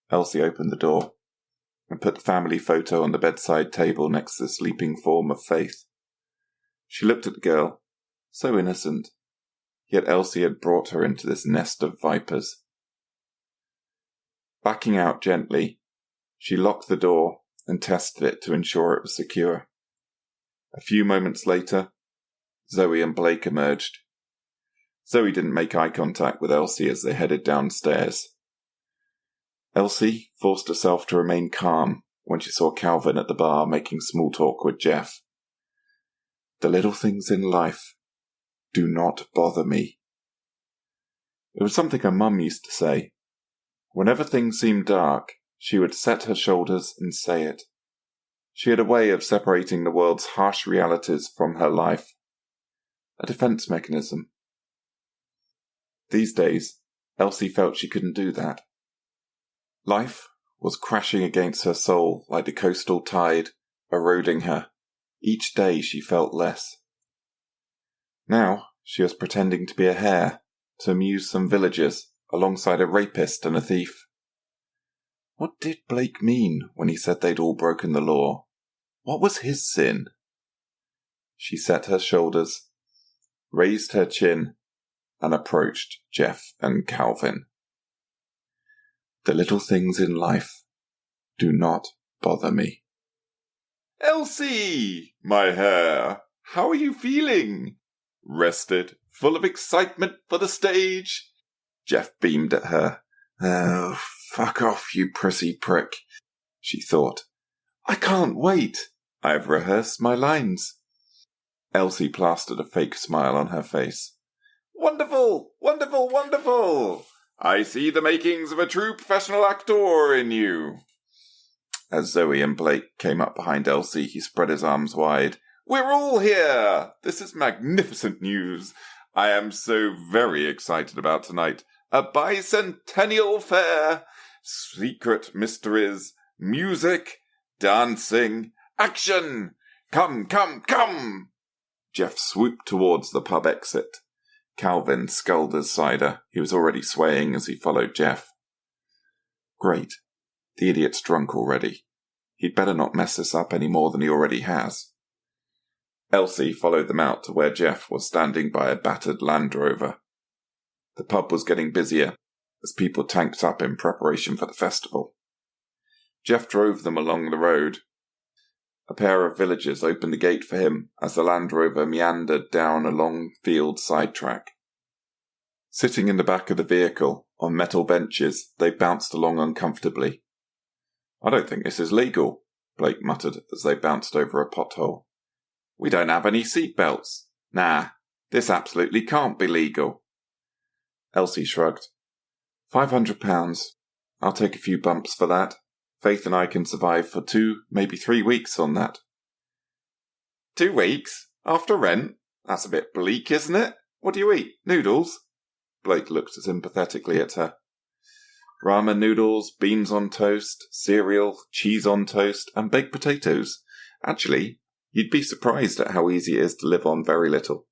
Elsie opened the door and put the family photo on the bedside table next to the sleeping form of Faith. She looked at the girl, so innocent, yet Elsie had brought her into this nest of vipers. Backing out gently, she locked the door and tested it to ensure it was secure. A few moments later, Zoe and Blake emerged. Zoe didn't make eye contact with Elsie as they headed downstairs. Elsie forced herself to remain calm when she saw Calvin at the bar making small talk with Jeff. "The little things in life do not bother me." It was something her mum used to say. Whenever things seemed dark, she would set her shoulders and say it. She had a way of separating the world's harsh realities from her life. A defense mechanism. These days, Elsie felt she couldn't do that. Life was crashing against her soul like the coastal tide, eroding her. Each day she felt less. Now she was pretending to be a hare, to amuse some villagers, alongside a rapist and a thief. What did Blake mean when he said they'd all broken the law? What was his sin? She set her shoulders, raised her chin, and approached Jeff and Calvin. "The little things in life do not bother me." "Elsie, my hare, how are you feeling? Rested, full of excitement for the stage?" Jeff beamed at her. "Oh, fuck off, you prissy prick," she thought. "I can't wait. I've rehearsed my lines." Elsie plastered a fake smile on her face. "Wonderful, wonderful, wonderful! I see the makings of a true professional actor in you." As Zoe and Blake came up behind Elsie, he spread his arms wide. "We're all here! This is magnificent news. I am so very excited about tonight. A bicentennial fair. Secret mysteries. Music. Dancing. Action! Come, come, come! Jeff swooped towards the pub exit. Calvin sculled his cider. He was already swaying as he followed Jeff. Great. The idiot's drunk already. He'd better not mess this up any more than he already has. Elsie followed them out to where Jeff was standing by a battered Land Rover. The pub was getting busier as people tanked up in preparation for the festival. Jeff drove them along the road. A pair of villagers opened the gate for him as the Land Rover meandered down a long field sidetrack. Sitting in the back of the vehicle, on metal benches, they bounced along uncomfortably. "I don't think this is legal," Blake muttered as they bounced over a pothole. "We don't have any seatbelts. Nah, this absolutely can't be legal." Elsie shrugged. £500. I'll take a few bumps for that. Faith and I can survive for 2, maybe 3 weeks on that." 2 weeks? After rent? That's a bit bleak, isn't it? What do you eat? Noodles? Blake looked sympathetically at her. Ramen noodles, beans on toast, cereal, cheese on toast, and baked potatoes. Actually, you'd be surprised at how easy it is to live on very little.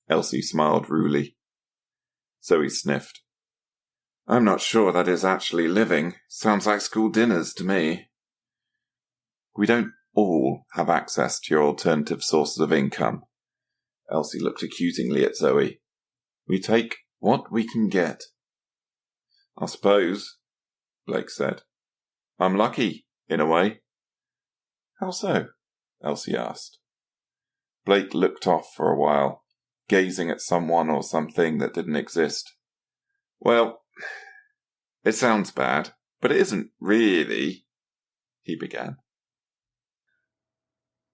Elsie smiled ruefully. Zoe sniffed. "I'm not sure that is actually living. Sounds like school dinners to me." "We don't all have access to your alternative sources of income." Elsie looked accusingly at Zoe. "We take what we can get." "I suppose," Blake said. "I'm lucky, in a way." "How so?" Elsie asked. Blake looked off for a while, gazing at someone or something that didn't exist. "Well, it sounds bad, but it isn't really," he began.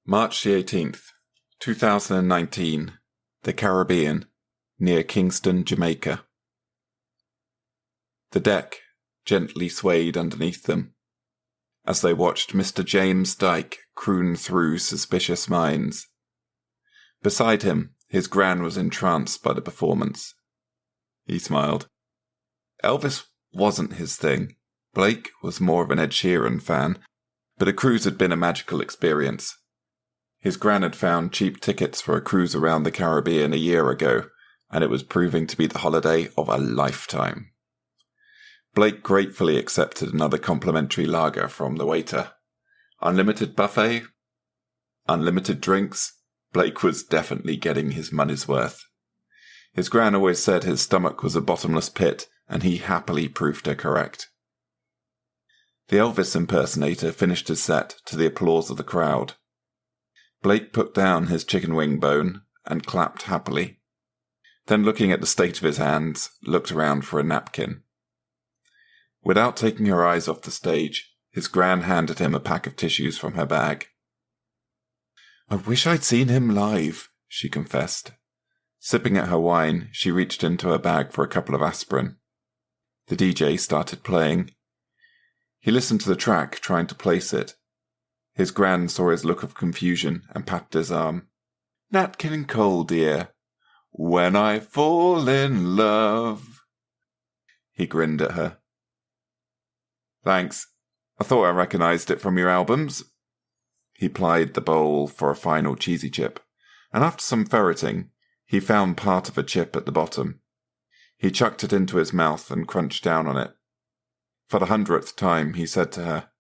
March the 18th, 2019, the Caribbean, near Kingston, Jamaica. The deck gently swayed underneath them as they watched Mr. James Dyke croon through Suspicious Minds. Beside him, his gran was entranced by the performance. He smiled. Elvis wasn't his thing. Blake was more of an Ed Sheeran fan, but a cruise had been a magical experience. His gran had found cheap tickets for a cruise around the Caribbean a year ago, and it was proving to be the holiday of a lifetime. Blake gratefully accepted another complimentary lager from the waiter. Unlimited buffet? Unlimited drinks? Blake was definitely getting his money's worth. His gran always said his stomach was a bottomless pit, and he happily proved her correct. The Elvis impersonator finished his set to the applause of the crowd. Blake put down his chicken wing bone and clapped happily. Then, looking at the state of his hands, looked around for a napkin. Without taking her eyes off the stage, his gran handed him a pack of tissues from her bag. "I wish I'd seen him live," she confessed. Sipping at her wine, she reached into her bag for a couple of aspirin. The DJ started playing. He listened to the track, trying to place it. His gran saw his look of confusion and patted his arm. "Nat King Cole, dear. When I fall in love." He grinned at her. "Thanks. I thought I recognized it from your albums." He plied the bowl for a final cheesy chip, and after some ferreting, he found part of a chip at the bottom. He chucked it into his mouth and crunched down on it. For the 100th time, he said to her,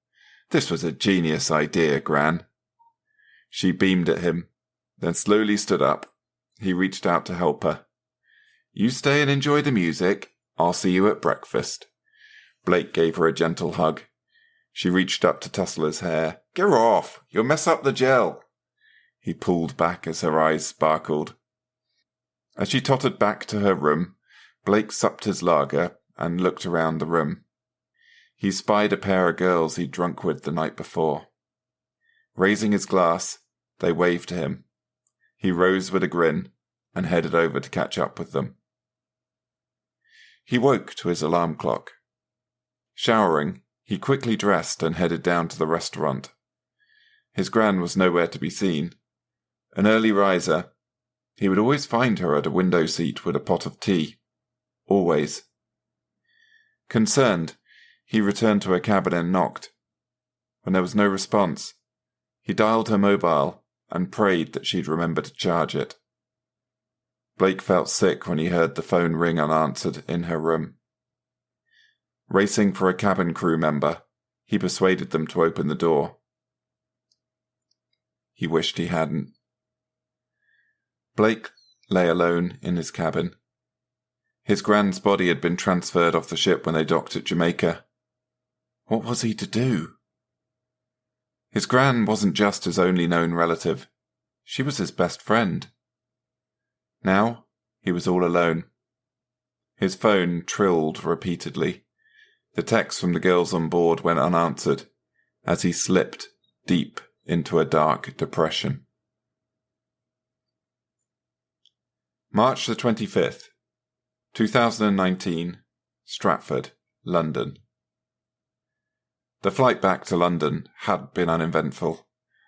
"This was a genius idea, Gran." She beamed at him, then slowly stood up. He reached out to help her. "You stay and enjoy the music. I'll see you at breakfast." Blake gave her a gentle hug. She reached up to tussle his hair. "Get off! You'll mess up the gel." He pulled back as her eyes sparkled. As she tottered back to her room, Blake supped his lager and looked around the room. He spied a pair of girls he'd drunk with the night before. Raising his glass, they waved to him. He rose with a grin and headed over to catch up with them. He woke to his alarm clock. Showering, he quickly dressed and headed down to the restaurant. His gran was nowhere to be seen. An early riser, he would always find her at a window seat with a pot of tea. Always. Concerned, he returned to her cabin and knocked. When there was no response, he dialed her mobile and prayed that she'd remember to charge it. Blake felt sick when he heard the phone ring unanswered in her room. Racing for a cabin crew member, he persuaded them to open the door. He wished he hadn't. Blake lay alone in his cabin. His grand's body had been transferred off the ship when they docked at Jamaica. What was he to do? His gran wasn't just his only known relative. She was his best friend. Now, he was all alone. His phone trilled repeatedly. The texts from the girls on board went unanswered as he slipped deep into a dark depression. March the 25th, 2019, Stratford, London. The flight back to London had been uneventful.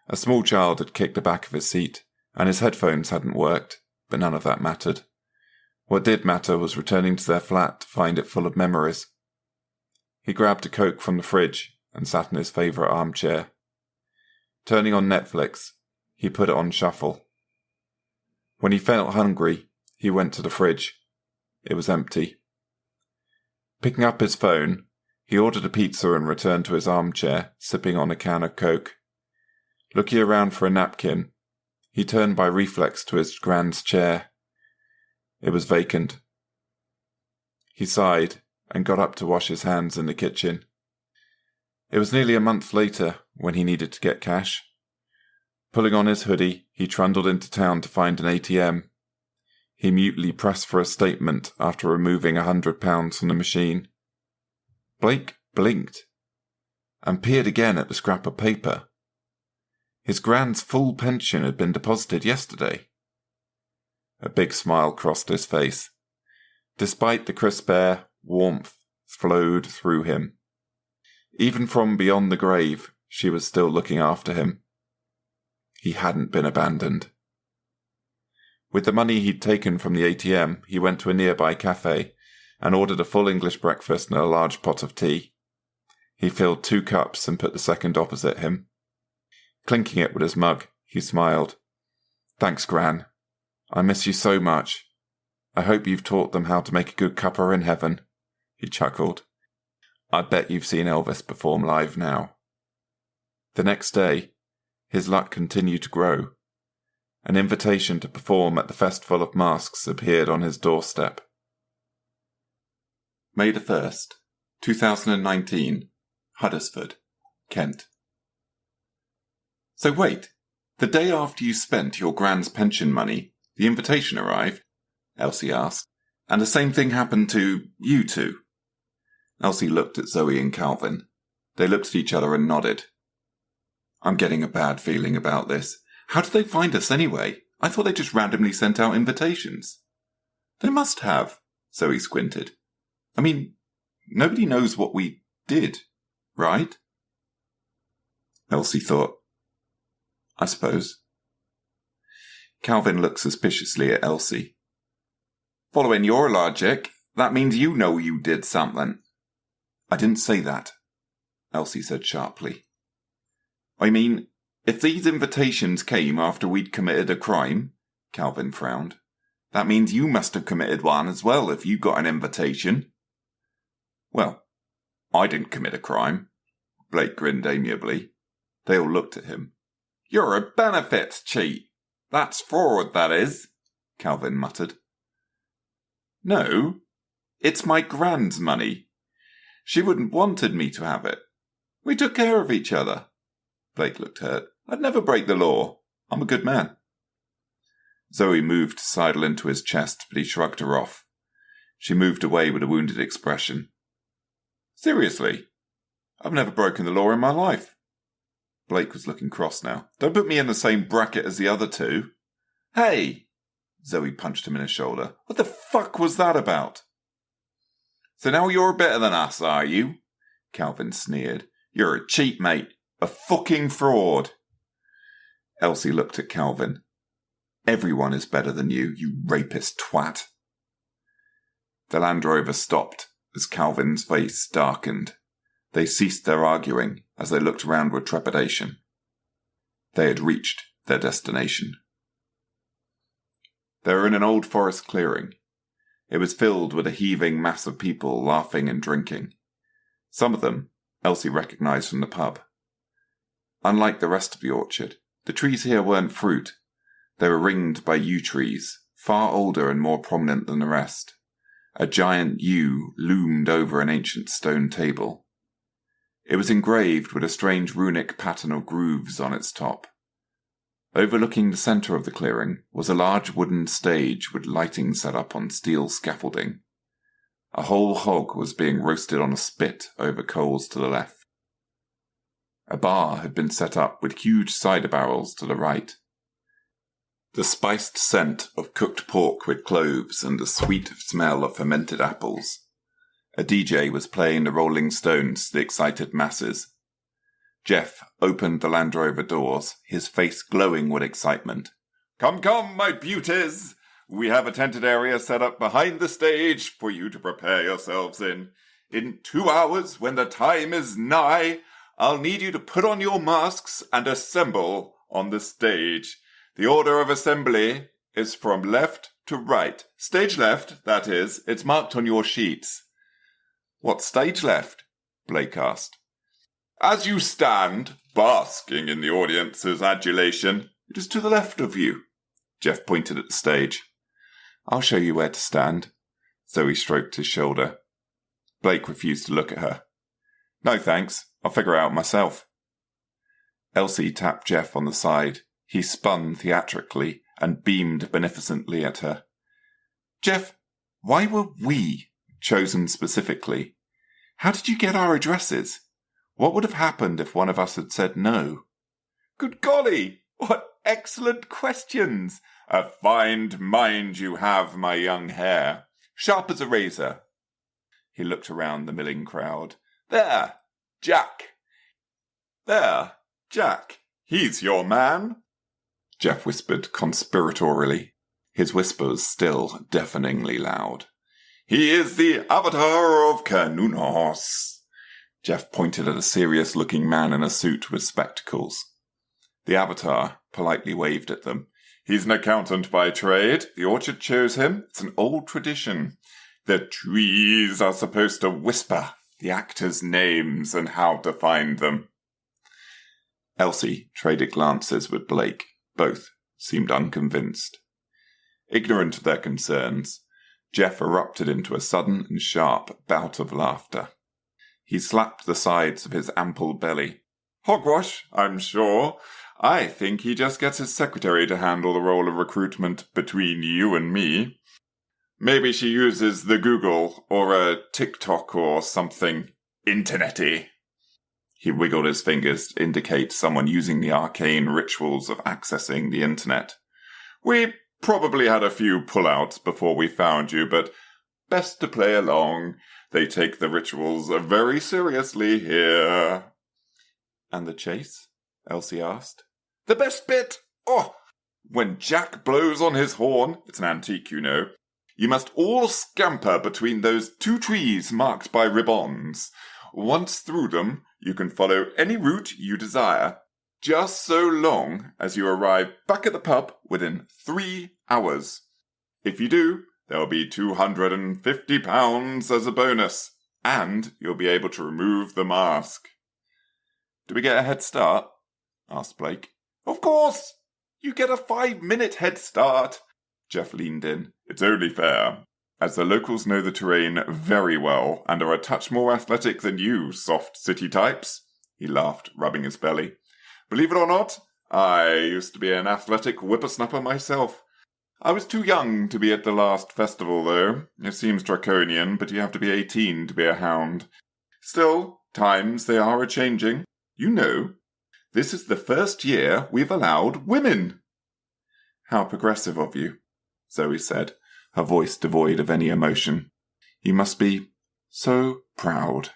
A small child had kicked the back of his seat, and his headphones hadn't worked, but none of that mattered. What did matter was returning to their flat to find it full of memories. He grabbed a Coke from the fridge and sat in his favourite armchair. Turning on Netflix, he put it on shuffle. When he felt hungry, he went to the fridge. It was empty. Picking up his phone, he ordered a pizza and returned to his armchair, sipping on a can of Coke. Looking around for a napkin, he turned by reflex to his grand's chair. It was vacant. He sighed and got up to wash his hands in the kitchen. It was nearly a month later when he needed to get cash. Pulling on his hoodie, he trundled into town to find an ATM. He mutely pressed for a statement after removing £100 from the machine. Blake blinked and peered again at the scrap of paper. His grand's full pension had been deposited yesterday. A big smile crossed his face. Despite the crisp air, warmth flowed through him. Even from beyond the grave, she was still looking after him. He hadn't been abandoned. With the money he'd taken from the ATM, he went to a nearby cafe and ordered a full English breakfast and a large pot of tea. He filled 2 cups and put the second opposite him. Clinking it with his mug, he smiled. "Thanks, Gran. I miss you so much. I hope you've taught them how to make a good cuppa in heaven," he chuckled. "I bet you've seen Elvis perform live now." The next day, his luck continued to grow. An invitation to perform at the Festival of Masks appeared on his doorstep. May the 1st, 2019, Huddersford, Kent. "So wait, the day after you spent your grand's pension money, the invitation arrived?" Elsie asked. "And the same thing happened to you two?" Elsie looked at Zoe and Calvin. They looked at each other and nodded. "I'm getting a bad feeling about this. How did they find us anyway? I thought they just randomly sent out invitations." "They must have," Zoe squinted. "I mean, nobody knows what we did, right?" Elsie thought, "I suppose." Calvin looked suspiciously at Elsie. "Following your logic, that means you know you did something." "I didn't say that," Elsie said sharply. "I mean, if these invitations came after we'd committed a crime," Calvin frowned, "that means you must have committed one as well if you got an invitation." "Well, I didn't commit a crime." Blake grinned amiably. They all looked at him. "You're a benefits cheat. That's fraud, that is," Calvin muttered. "No, it's my grand's money. She wouldn't wanted me to have it. We took care of each other." Blake looked hurt. "I'd never break the law. I'm a good man." Zoe moved to sidle into his chest, but he shrugged her off. She moved away with a wounded expression. "Seriously, I've never broken the law in my life." Blake was looking cross now. "Don't put me in the same bracket as the other two." "Hey!" Zoe punched him in the shoulder. "What the fuck was that about?" "So now you're better than us, are you?" Calvin sneered. "You're a cheat, mate. A fucking fraud." Elsie looked at Calvin. "Everyone is better than you rapist twat." The Land Rover stopped as Calvin's face darkened. They ceased their arguing as they looked round with trepidation. They had reached their destination. They were in an old forest clearing. It was filled with a heaving mass of people laughing and drinking. Some of them Elsie recognised from the pub. Unlike the rest of the orchard, the trees here weren't fruit. They were ringed by yew trees, far older and more prominent than the rest. A giant yew loomed over an ancient stone table. It was engraved with a strange runic pattern of grooves on its top. Overlooking the centre of the clearing was a large wooden stage with lighting set up on steel scaffolding. A whole hog was being roasted on a spit over coals to the left. A bar had been set up with huge cider barrels to the right. The spiced scent of cooked pork with cloves and the sweet smell of fermented apples. A DJ was playing the Rolling Stones to the excited masses. Jeff opened the Land Rover doors, his face glowing with excitement. "Come, come, my beauties! We have a tented area set up behind the stage for you to prepare yourselves in. In 2 hours, when the time is nigh, I'll need you to put on your masks and assemble on the stage. The order of assembly is from left to right. Stage left, that is. It's marked on your sheets." "What stage left?" Blake asked. "As you stand, basking in the audience's adulation, it is to the left of you." Jeff pointed at the stage. "I'll show you where to stand." Zoe stroked his shoulder. Blake refused to look at her. "No thanks, I'll figure it out myself." Elsie tapped Jeff on the side. He spun theatrically and beamed beneficently at her. "Jeff, why were we chosen specifically? How did you get our addresses? What would have happened if one of us had said no?" "Good golly, what excellent questions! A fine mind you have, my young hare. Sharp as a razor." He looked around the milling crowd. There, Jack. He's your man." Jeff whispered conspiratorially, his whispers still deafeningly loud. "He is the avatar of Canunos." Jeff pointed at a serious-looking man in a suit with spectacles. The avatar politely waved at them. "He's an accountant by trade. The orchard chose him. It's an old tradition. The trees are supposed to whisper the actors' names and how to find them." Elsie traded glances with Blake. Both seemed unconvinced. Ignorant of their concerns, Jeff erupted into a sudden and sharp bout of laughter. He slapped the sides of his ample belly. "Hogwash, I'm sure. I think he just gets his secretary to handle the role of recruitment between you and me. Maybe she uses the Google or a TikTok or something internet-y." He wiggled his fingers to indicate someone using the arcane rituals of accessing the internet. "We probably had a few pullouts before we found you, but best to play along. They take the rituals very seriously here." "And the chase?" Elsie asked. "The best bit? Oh, when Jack blows on his horn, it's an antique, you know, you must all scamper between those 2 trees marked by ribbons. Once through them, you can follow any route you desire, just so long as you arrive back at the pub within 3 hours. If you do, there'll be £250 as a bonus, and you'll be able to remove the mask." "Do we get a head start?" asked Blake. "Of course! You get a 5-minute head start." Jeff leaned in. "It's only fair, as the locals know the terrain very well and are a touch more athletic than you, soft city types." He laughed, rubbing his belly. "Believe it or not, I used to be an athletic whippersnapper myself. I was too young to be at the last festival, though. It seems draconian, but you have to be 18 to be a hound. Still, times they are a-changing. You know, this is the first year we've allowed women." "How progressive of you," Zoe said, her voice devoid of any emotion. "You must be so proud."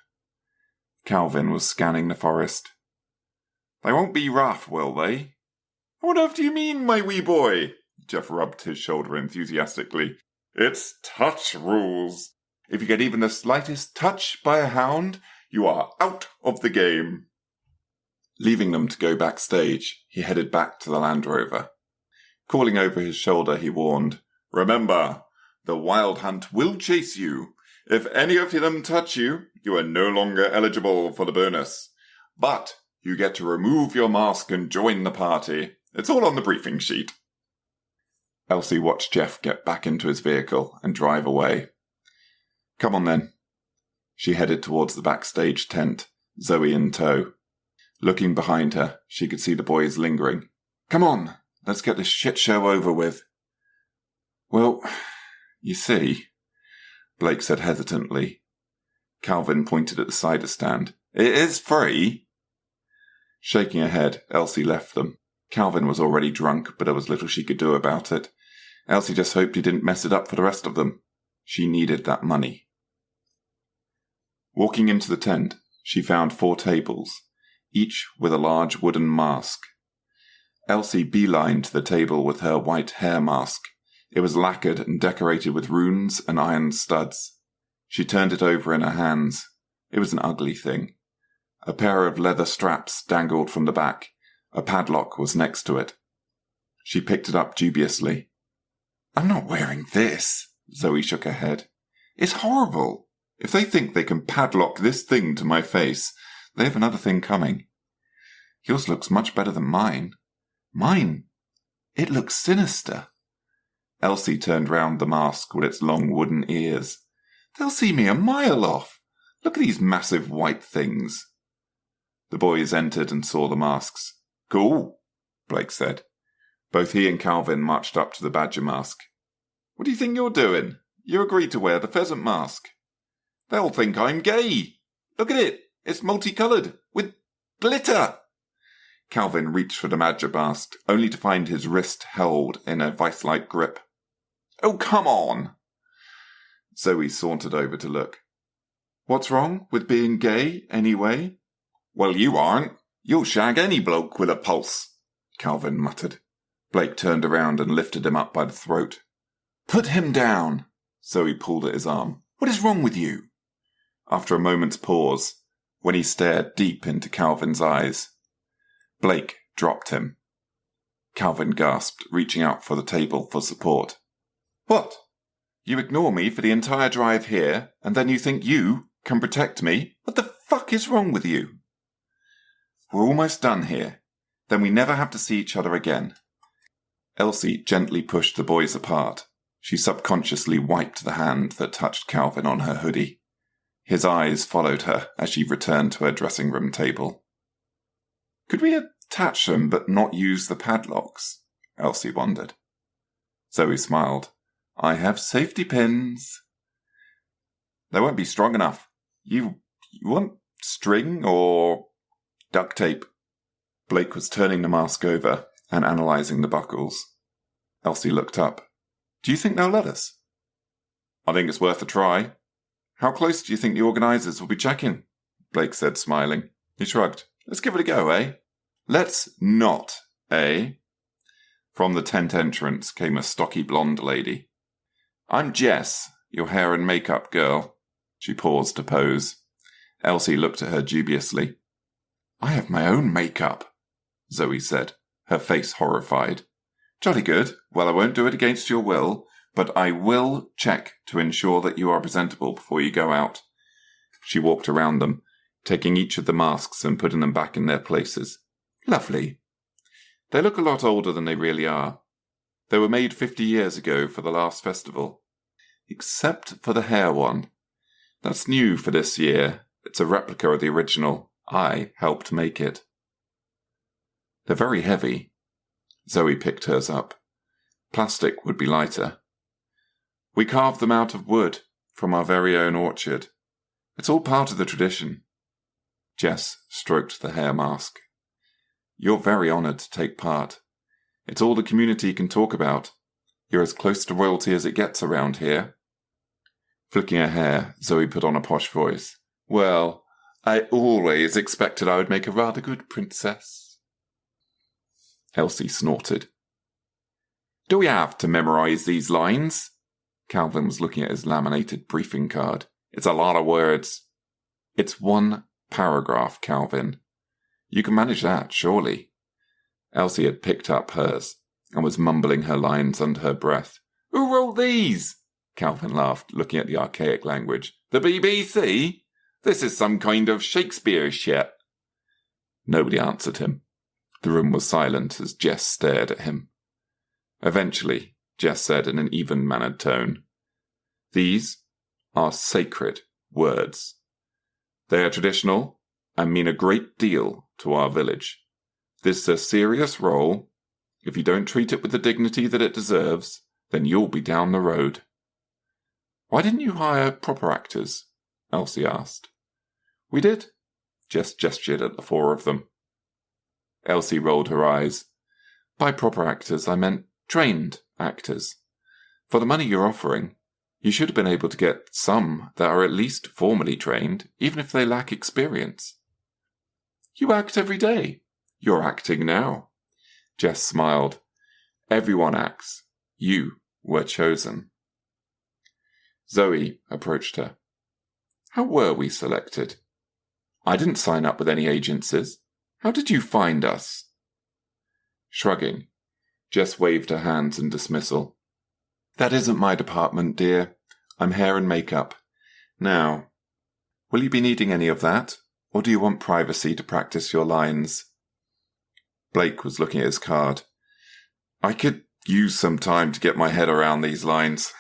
Calvin was scanning the forest. "They won't be rough, will they?" "What earth do you mean, my wee boy?" Jeff rubbed his shoulder enthusiastically. "It's touch rules. If you get even the slightest touch by a hound, you are out of the game. Leaving them to go backstage, he headed back to the Land Rover. Calling over his shoulder, he warned, "Remember, the Wild Hunt will chase you. If any of them touch you, you are no longer eligible for the bonus. But you get to remove your mask and join the party. It's all on the briefing sheet." Elsie watched Jeff get back into his vehicle and drive away. "Come on then." She headed towards the backstage tent, Zoe in tow. Looking behind her, she could see the boys lingering. "Come on, let's get this shit show over with." "Well, you see," Blake said hesitantly. Calvin pointed at the cider stand. "It is free." Shaking her head, Elsie left them. Calvin was already drunk, but there was little she could do about it. Elsie just hoped he didn't mess it up for the rest of them. She needed that money. Walking into the tent, she found 4 tables, each with a large wooden mask. Elsie beelined to the table with her white hair mask. It was lacquered and decorated with runes and iron studs. She turned it over in her hands. It was an ugly thing. A pair of leather straps dangled from the back. A padlock was next to it. She picked it up dubiously. "I'm not wearing this," Zoe shook her head. "It's horrible. If they think they can padlock this thing to my face, they have another thing coming. Yours looks much better than mine. Mine, it looks sinister." Elsie turned round the mask with its long wooden ears. "They'll see me a mile off. Look at these massive white things." The boys entered and saw the masks. "Cool," Blake said. Both he and Calvin marched up to the badger mask. "What do you think you're doing? You agreed to wear the pheasant mask." "They'll think I'm gay. Look at it. It's multicoloured, with glitter." Calvin reached for the badger mask, only to find his wrist held in a vice-like grip. "Oh, come on." Zoe sauntered over to look. "What's wrong with being gay, anyway?" "Well, you aren't. You'll shag any bloke with a pulse," Calvin muttered. Blake turned around and lifted him up by the throat. "Put him down." Zoe pulled at his arm. "What is wrong with you?" After a moment's pause, when he stared deep into Calvin's eyes, Blake dropped him. Calvin gasped, reaching out for the table for support. "What? You ignore me for the entire drive here, and then you think you can protect me? What the fuck is wrong with you?" "We're almost done here. Then we never have to see each other again." Elsie gently pushed the boys apart. She subconsciously wiped the hand that touched Calvin on her hoodie. His eyes followed her as she returned to her dressing room table. "Could we attach them but not use the padlocks?" Elsie wondered. Zoe smiled. "I have safety pins." "They won't be strong enough. You want string or duct tape?" Blake was turning the mask over and analysing the buckles. Elsie looked up. "Do you think they'll let us?" "I think it's worth a try." "How close do you think the organisers will be checking?" Blake said, smiling. He shrugged. "Let's give it a go, eh?" "Let's not, eh?" From the tent entrance came a stocky blonde lady. "I'm Jess, your hair and makeup girl." She paused to pose. Elsie looked at her dubiously. "I have my own makeup," Zoe said, her face horrified. "Jolly good. Well, I won't do it against your will, but I will check to ensure that you are presentable before you go out." She walked around them, taking each of the masks and putting them back in their places. "Lovely. They look a lot older than they really are. They were made 50 years ago for the last festival. Except for the hair one. That's new for this year. It's a replica of the original. I helped make it." "They're very heavy." Zoe picked hers up. "Plastic would be lighter." "We carved them out of wood from our very own orchard. It's all part of the tradition." Jess stroked the hair mask. "You're very honoured to take part. It's all the community can talk about. You're as close to royalty as it gets around here." Flicking her hair, Zoe put on a posh voice. "Well, I always expected I would make a rather good princess." Elsie snorted. "Do we have to memorise these lines?" Calvin was looking at his laminated briefing card. It's a lot of words. It's 1 paragraph, Calvin. You can manage that, surely. Elsie had picked up hers and was mumbling her lines under her breath. Who wrote these? Calvin laughed, looking at the archaic language. The BBC? This is some kind of Shakespeare shit. Nobody answered him. The room was silent as Jess stared at him. Eventually, Jess said in an even-mannered tone, These are sacred words. They are traditional and mean a great deal to our village. This is a serious role. If you don't treat it with the dignity that it deserves, then you'll be down the road. Why didn't you hire proper actors? Elsie asked. We did. Jess gestured at the 4 of them. Elsie rolled her eyes. By proper actors, I meant trained actors. For the money you're offering, you should have been able to get some that are at least formally trained, even if they lack experience. You act every day. You're acting now. Jess smiled. Everyone acts. You were chosen. Zoe approached her. How were we selected? I didn't sign up with any agencies. How did you find us? Shrugging, Jess waved her hands in dismissal. That isn't my department, dear. I'm hair and makeup. Now, will you be needing any of that, or do you want privacy to practice your lines? Blake was looking at his card. I could use some time to get my head around these lines.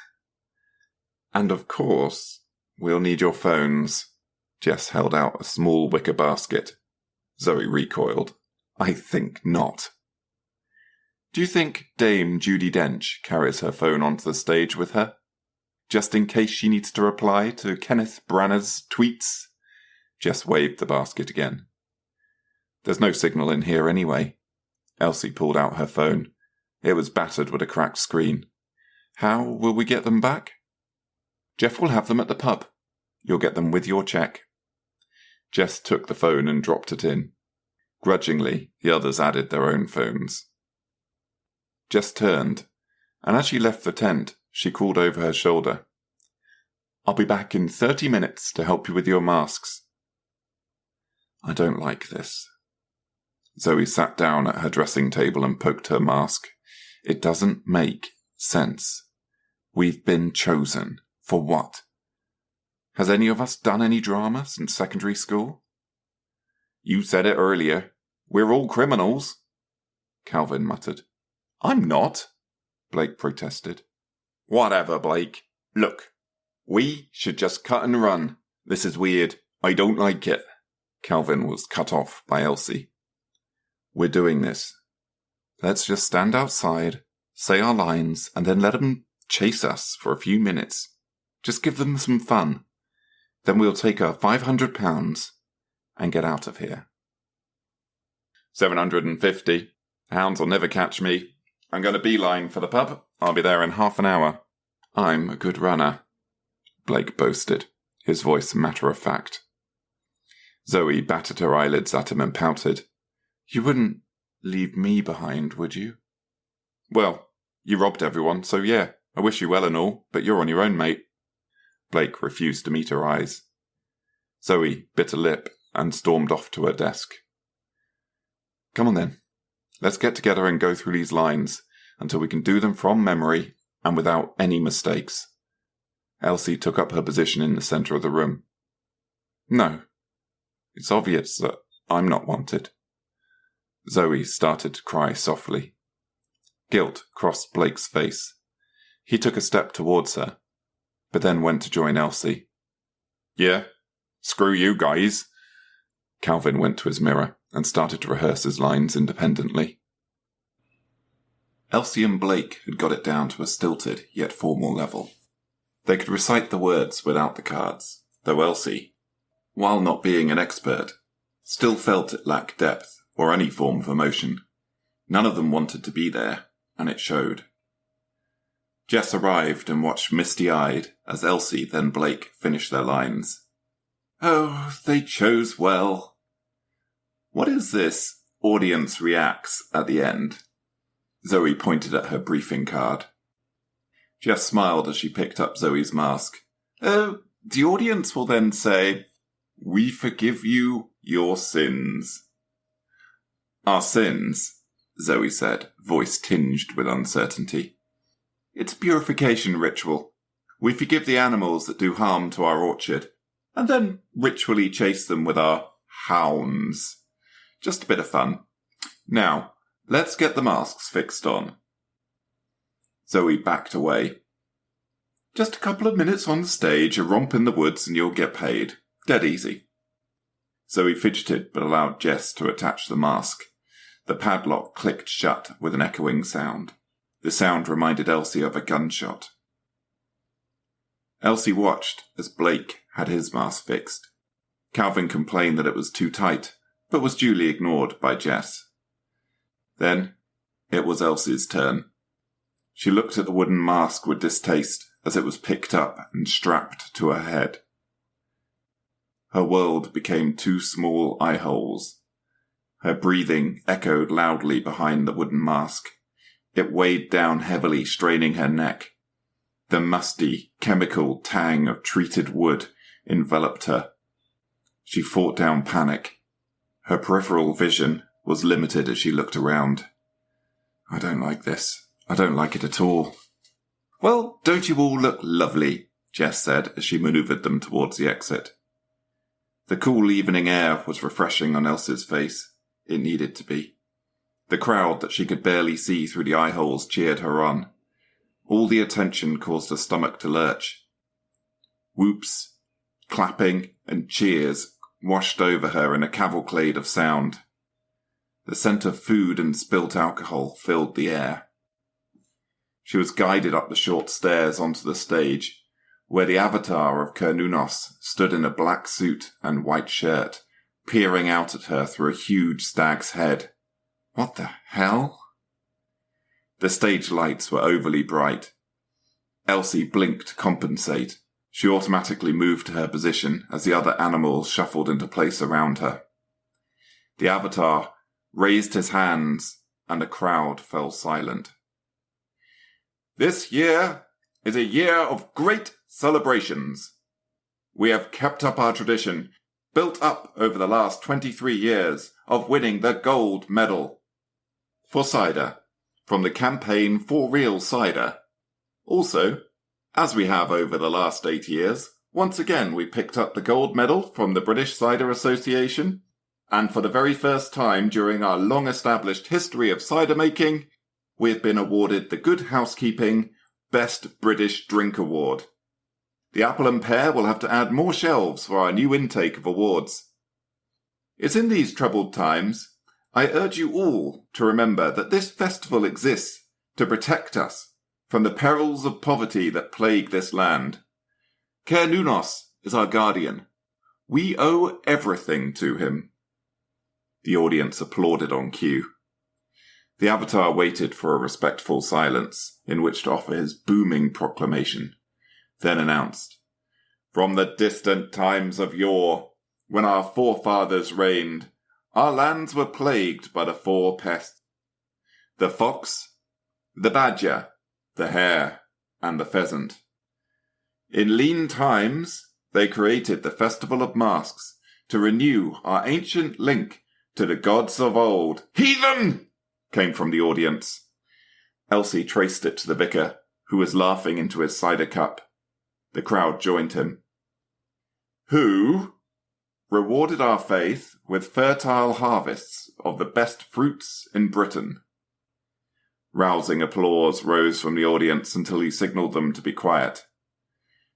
And of course, we'll need your phones. Jess held out a small wicker basket. Zoe recoiled. I think not. Do you think Dame Judi Dench carries her phone onto the stage with her? Just in case she needs to reply to Kenneth Branagh's tweets? Jess waved the basket again. There's no signal in here anyway. Elsie pulled out her phone. It was battered with a cracked screen. How will we get them back? Jeff will have them at the pub. You'll get them with your cheque. Jess took the phone and dropped it in. Grudgingly, the others added their own phones. Jess turned, and as she left the tent, she called over her shoulder. I'll be back in 30 minutes to help you with your masks. I don't like this. Zoe sat down at her dressing table and poked her mask. It doesn't make sense. We've been chosen. For what? Has any of us done any drama since secondary school? You said it earlier. We're all criminals. Calvin muttered. I'm not, Blake protested. Whatever, Blake. Look, we should just cut and run. This is weird. I don't like it. Calvin was cut off by Elsie. We're doing this. Let's just stand outside, say our lines, and then let them chase us for a few minutes. Just give them some fun. Then we'll take our £500 and get out of here. 750. Hounds will never catch me. I'm going to beeline for the pub. I'll be there in half an hour. I'm a good runner, Blake boasted, his voice matter-of-fact. Zoe battered her eyelids at him and pouted. You wouldn't leave me behind, would you? Well, you robbed everyone, so yeah, I wish you well and all, but you're on your own, mate. Blake refused to meet her eyes. Zoe bit a lip and stormed off to her desk. Come on then. Let's get together and go through these lines until we can do them from memory and without any mistakes. Elsie took up her position in the centre of the room. No. It's obvious that I'm not wanted. Zoe started to cry softly. Guilt crossed Blake's face. He took a step towards her, but then went to join Elsie. Yeah, screw you guys. Calvin went to his mirror and started to rehearse his lines independently. Elsie and Blake had got it down to a stilted yet formal level. They could recite the words without the cards, though Elsie, while not being an expert, still felt it lacked depth or any form of emotion. None of them wanted to be there, and it showed. Jess arrived and watched misty-eyed as Elsie then Blake finished their lines. Oh, they chose well. What is this? Audience reacts at the end. Zoe pointed at her briefing card. Jess smiled as she picked up Zoe's mask. The audience will then say, "We forgive you your sins." "Our sins," Zoe said, voice tinged with uncertainty. "It's a purification ritual. We forgive the animals that do harm to our orchard, and then ritually chase them with our hounds. Just a bit of fun. Now, let's get the masks fixed on." Zoe backed away. "Just a couple of minutes on the stage, a romp in the woods, and you'll get paid. Dead easy." Zoe fidgeted but allowed Jess to attach the mask. The padlock clicked shut with an echoing sound. The sound reminded Elsie of a gunshot. Elsie watched as Blake had his mask fixed. Calvin complained that it was too tight, but was duly ignored by Jess. Then it was Elsie's turn. She looked at the wooden mask with distaste as it was picked up and strapped to her head. Her world became two small eye holes. Her breathing echoed loudly behind the wooden mask. It weighed down heavily, straining her neck. The musty, chemical tang of treated wood enveloped her. She fought down panic. Her peripheral vision was limited as she looked around. "I don't like this. I don't like it at all." "Well, don't you all look lovely?" Jess said as she manoeuvred them towards the exit. The cool evening air was refreshing on Elsie's face. It needed to be. The crowd that she could barely see through the eye holes cheered her on. All the attention caused her stomach to lurch. Whoops, clapping, and cheers washed over her in a cavalcade of sound. The scent of food and spilt alcohol filled the air. She was guided up the short stairs onto the stage, where the avatar of Cernunnos stood in a black suit and white shirt, peering out at her through a huge stag's head. What the hell? The stage lights were overly bright. Elsie blinked to compensate. She automatically moved to her position as the other animals shuffled into place around her. The avatar raised his hands, and the crowd fell silent. "This year is a year of great celebrations. We have kept up our tradition, built up over the last 23 years, of winning the gold medal for cider from the campaign For Real Cider. Also, as we have over the last 8 years, once again we picked up the gold medal from the British Cider Association, and for the very first time during our long-established history of cider making, we have been awarded the Good Housekeeping Best British Drink Award. The Apple and Pear will have to add more shelves for our new intake of awards. It's in these troubled times I urge you all to remember that this festival exists to protect us from the perils of poverty that plague this land. Cernunnos is our guardian. We owe everything to him." The audience applauded on cue. The avatar waited for a respectful silence in which to offer his booming proclamation, then announced, "From the distant times of yore, when our forefathers reigned, our lands were plagued by the 4 pests: the fox, the badger, the hare, and the pheasant. In lean times, they created the Festival of Masks to renew our ancient link to the gods of old." "Heathen!" came from the audience. Elsie traced it to the vicar, who was laughing into his cider cup. The crowd joined him. "Who rewarded our faith with fertile harvests of the best fruits in Britain." Rousing applause rose from the audience until he signalled them to be quiet.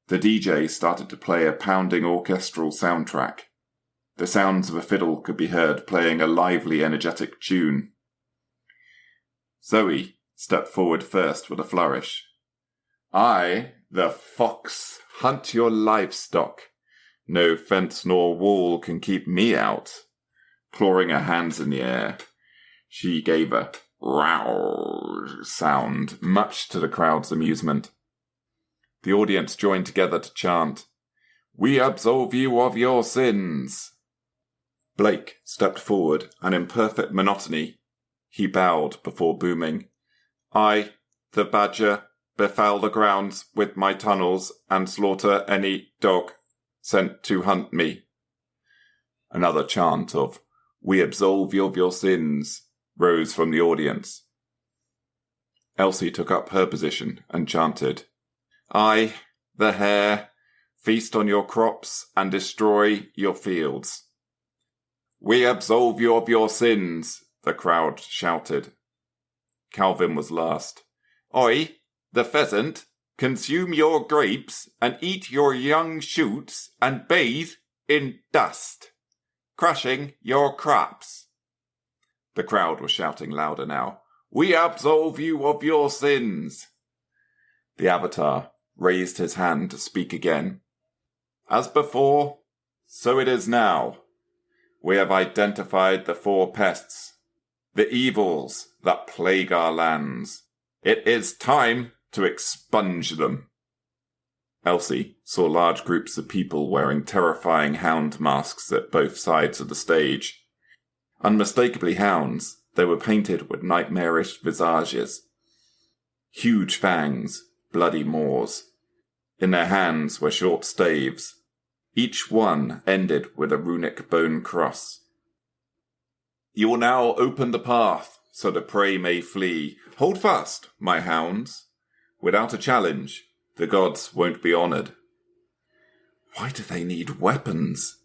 The DJ started to play a pounding orchestral soundtrack. The sounds of a fiddle could be heard playing a lively, energetic tune. Zoe stepped forward first with a flourish. "I, the fox, hunt your livestock. No fence nor wall can keep me out." Clawing her hands in the air, she gave a row sound, much to the crowd's amusement. The audience joined together to chant, "We absolve you of your sins." Blake stepped forward, and in perfect monotony, he bowed before booming, "I, the badger, befoul the grounds with my tunnels, and slaughter any dog sent to hunt me." Another chant of "We absolve you of your sins" rose from the audience. Elsie took up her position and chanted, "I, the hare, feast on your crops and destroy your fields." "We absolve you of your sins," the crowd shouted. Calvin was last. "I, the pheasant, consume your grapes and eat your young shoots and bathe in dust, crushing your crops." The crowd was shouting louder now. "We absolve you of your sins." The Avatar raised his hand to speak again. "As before, so it is now. We have identified the 4 pests, the evils that plague our lands. It is time to expunge them." Elsie saw large groups of people wearing terrifying hound masks at both sides of the stage. Unmistakably hounds, they were painted with nightmarish visages. Huge fangs, bloody maws. In their hands were short staves. Each one ended with a runic bone cross. "You will now open the path, so the prey may flee. Hold fast, my hounds. Without a challenge, the gods won't be honoured." Why do they need weapons?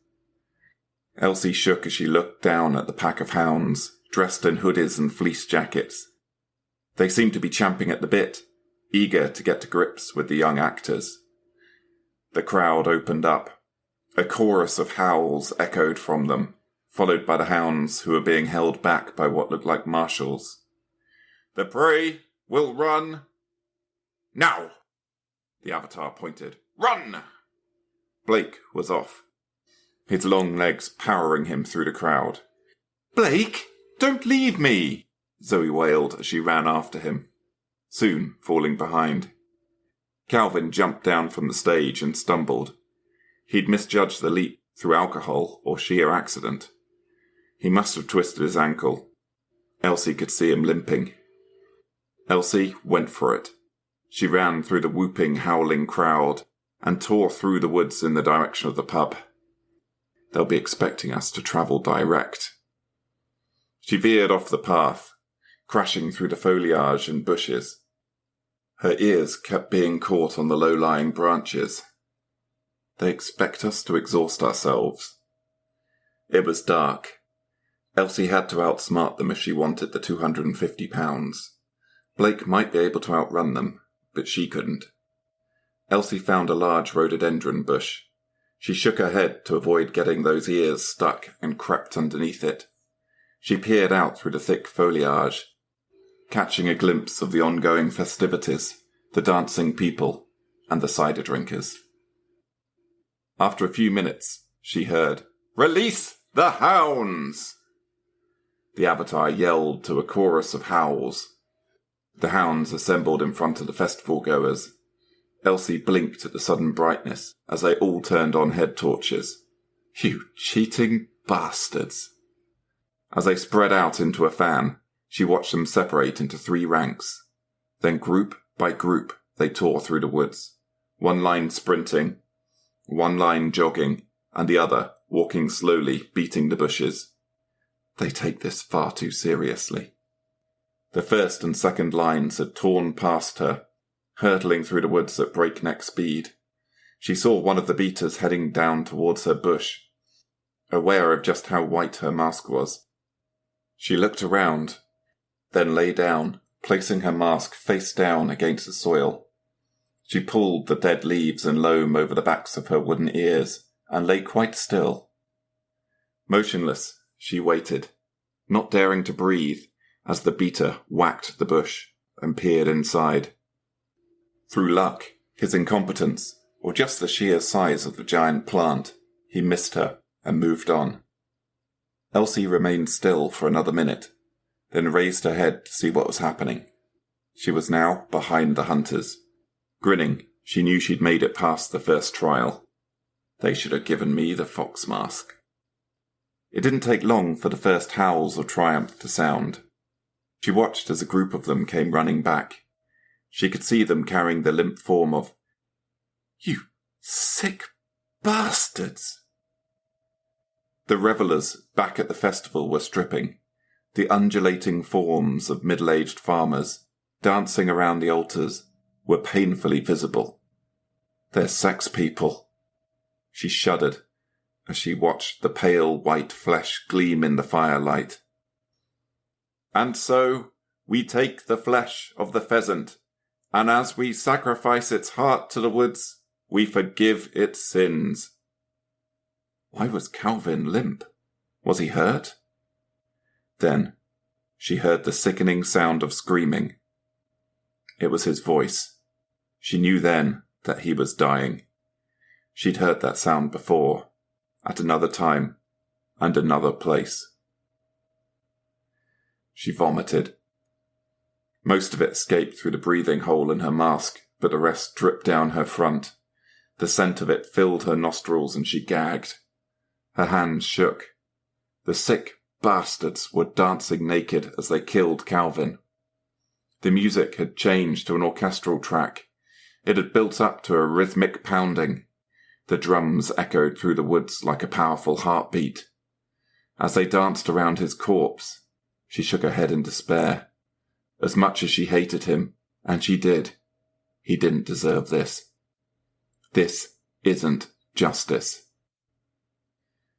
Elsie shook as she looked down at the pack of hounds, dressed in hoodies and fleece jackets. They seemed to be champing at the bit, eager to get to grips with the young actors. The crowd opened up. A chorus of howls echoed from them, followed by the hounds who were being held back by what looked like marshals. "The prey will run now!" The Avatar pointed. "Run!" Blake was off, his long legs powering him through the crowd. "Blake, don't leave me!" Zoe wailed as she ran after him, soon falling behind. Calvin jumped down from the stage and stumbled. He'd misjudged the leap through alcohol or sheer accident. He must have twisted his ankle. Elsie could see him limping. Elsie went for it. She ran through the whooping, howling crowd and tore through the woods in the direction of the pub. They'll be expecting us to travel direct. She veered off the path, crashing through the foliage and bushes. Her ears kept being caught on the low-lying branches. They expect us to exhaust ourselves. It was dark. Elsie had to outsmart them if she wanted the £250. Blake might be able to outrun them, but she couldn't. Elsie found a large rhododendron bush. She shook her head to avoid getting those ears stuck and crept underneath it. She peered out through the thick foliage, catching a glimpse of the ongoing festivities, the dancing people, and the cider drinkers. After a few minutes, she heard, "Release the hounds!" The Avatar yelled to a chorus of howls. The hounds assembled in front of the festival goers. Elsie blinked at the sudden brightness as they all turned on head torches. "You cheating bastards!" As they spread out into a fan, she watched them separate into 3 ranks. Then group by group they tore through the woods, one line sprinting, one line jogging, and the other walking slowly, beating the bushes. They take this far too seriously. The first and second lines had torn past her, hurtling through the woods at breakneck speed. She saw one of the beaters heading down towards her bush, aware of just how white her mask was. She looked around, then lay down, placing her mask face down against the soil. She pulled the dead leaves and loam over the backs of her wooden ears and lay quite still. Motionless, she waited, not daring to breathe as the beater whacked the bush and peered inside. Through luck, his incompetence, or just the sheer size of the giant plant, he missed her and moved on. Elsie remained still for another minute, then raised her head to see what was happening. She was now behind the hunters. Grinning, she knew she'd made it past the first trial. They should have given me the fox mask. It didn't take long for the first howls of triumph to sound. She watched as a group of them came running back. She could see them carrying the limp form of, "You sick bastards!" The revellers back at the festival were stripping, the undulating forms of middle-aged farmers dancing around the altars were painfully visible. They're sex people. She shuddered as she watched the pale white flesh gleam in the firelight. "And so we take the flesh of the pheasant, and as we sacrifice its heart to the woods, we forgive its sins." Why was Calvin limp? Was he hurt? Then she heard the sickening sound of screaming. It was his voice. She knew then that he was dying. She'd heard that sound before, at another time and another place. She vomited. Most of it escaped through the breathing hole in her mask, but the rest dripped down her front. The scent of it filled her nostrils and she gagged. Her hands shook. The sick bastards were dancing naked as they killed Calvin. The music had changed to an orchestral track. It had built up to a rhythmic pounding. The drums echoed through the woods like a powerful heartbeat. As they danced around his corpse, she shook her head in despair. As much as she hated him, and she did, he didn't deserve this. This isn't justice.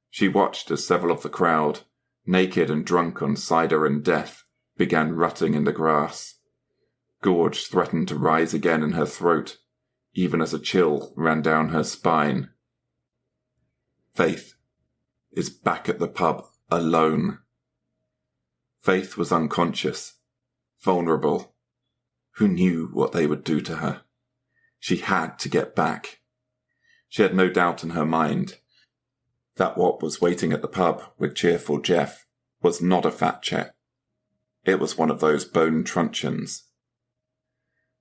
She watched as several of the crowd, naked and drunk on cider and death, began rutting in the grass. Gorge threatened to rise again in her throat, even as a chill ran down her spine. Faith is back at the pub, alone. Faith was unconscious, vulnerable. Who knew what they would do to her? She had to get back. She had no doubt in her mind that what was waiting at the pub with cheerful Jeff was not a fat check. It was one of those bone truncheons.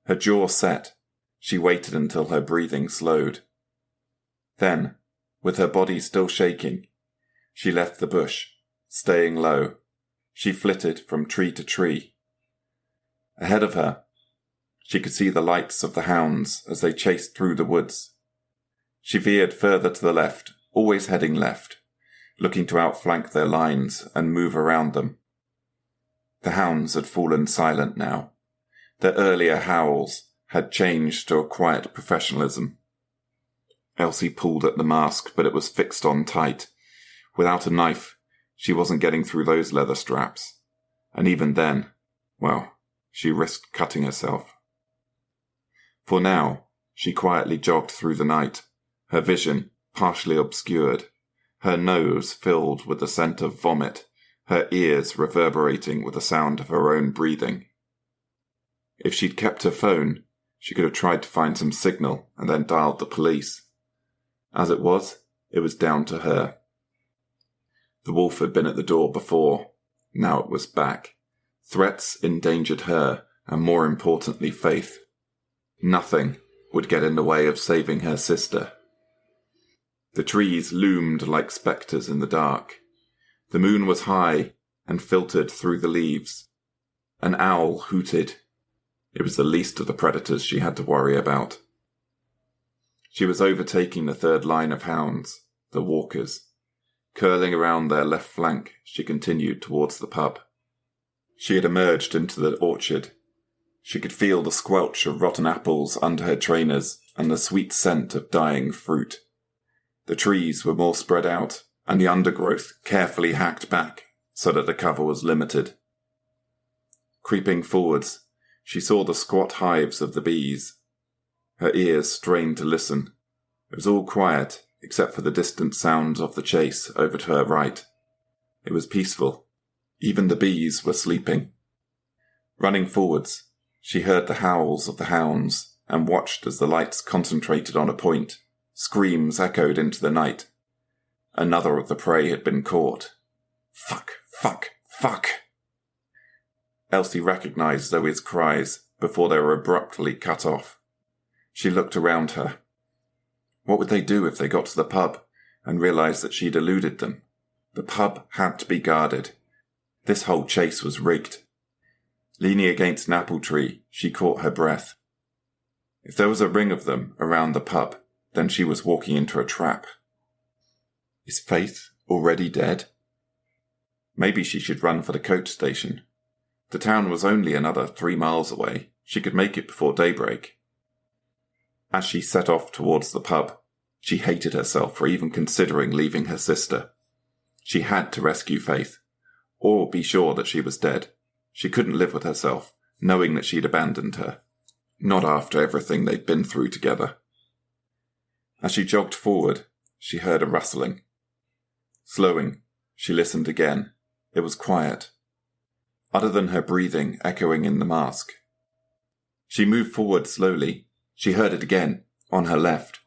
Her jaw set, she waited until her breathing slowed. Then, with her body still shaking, she left the bush, staying low. She flitted from tree to tree. Ahead of her, she could see the lights of the hounds as they chased through the woods. She veered further to the left, always heading left, looking to outflank their lines and move around them. The hounds had fallen silent now. Their earlier howls had changed to a quiet professionalism. Elsie pulled at the mask, but it was fixed on tight. Without a knife, she wasn't getting through those leather straps. And even then, well, she risked cutting herself. For now, she quietly jogged through the night, her vision partially obscured, her nose filled with the scent of vomit, her ears reverberating with the sound of her own breathing. If she'd kept her phone, she could have tried to find some signal and then dialed the police. As it was down to her. The wolf had been at the door before. Now it was back. Threats endangered her, and more importantly, Faith. Nothing would get in the way of saving her sister. The trees loomed like spectres in the dark. The moon was high and filtered through the leaves. An owl hooted. It was the least of the predators she had to worry about. She was overtaking the third line of hounds, the walkers. Curling around their left flank, she continued towards the pub. She had emerged into the orchard. She could feel the squelch of rotten apples under her trainers and the sweet scent of dying fruit. The trees were more spread out, and the undergrowth carefully hacked back so that the cover was limited. Creeping forwards, she saw the squat hives of the bees. Her ears strained to listen. It was all quiet, except for the distant sounds of the chase over to her right. It was peaceful. Even the bees were sleeping. Running forwards, she heard the howls of the hounds and watched as the lights concentrated on a point. Screams echoed into the night. Another of the prey had been caught. Fuck, fuck, fuck! Elsie recognized Zoe's cries before they were abruptly cut off. She looked around her. What would they do if they got to the pub and realized that she'd eluded them? The pub had to be guarded. This whole chase was rigged. Leaning against an apple tree, she caught her breath. If there was a ring of them around the pub, then she was walking into a trap. Is Faith already dead? Maybe she should run for the coach station. The town was only another 3 miles away. She could make it before daybreak. As she set off towards the pub, she hated herself for even considering leaving her sister. She had to rescue Faith, or be sure that she was dead. She couldn't live with herself, knowing that she'd abandoned her. Not after everything they'd been through together. As she jogged forward, she heard a rustling. Slowing, she listened again. It was quiet, other than her breathing echoing in the mask. She moved forward slowly. She heard it again, on her left.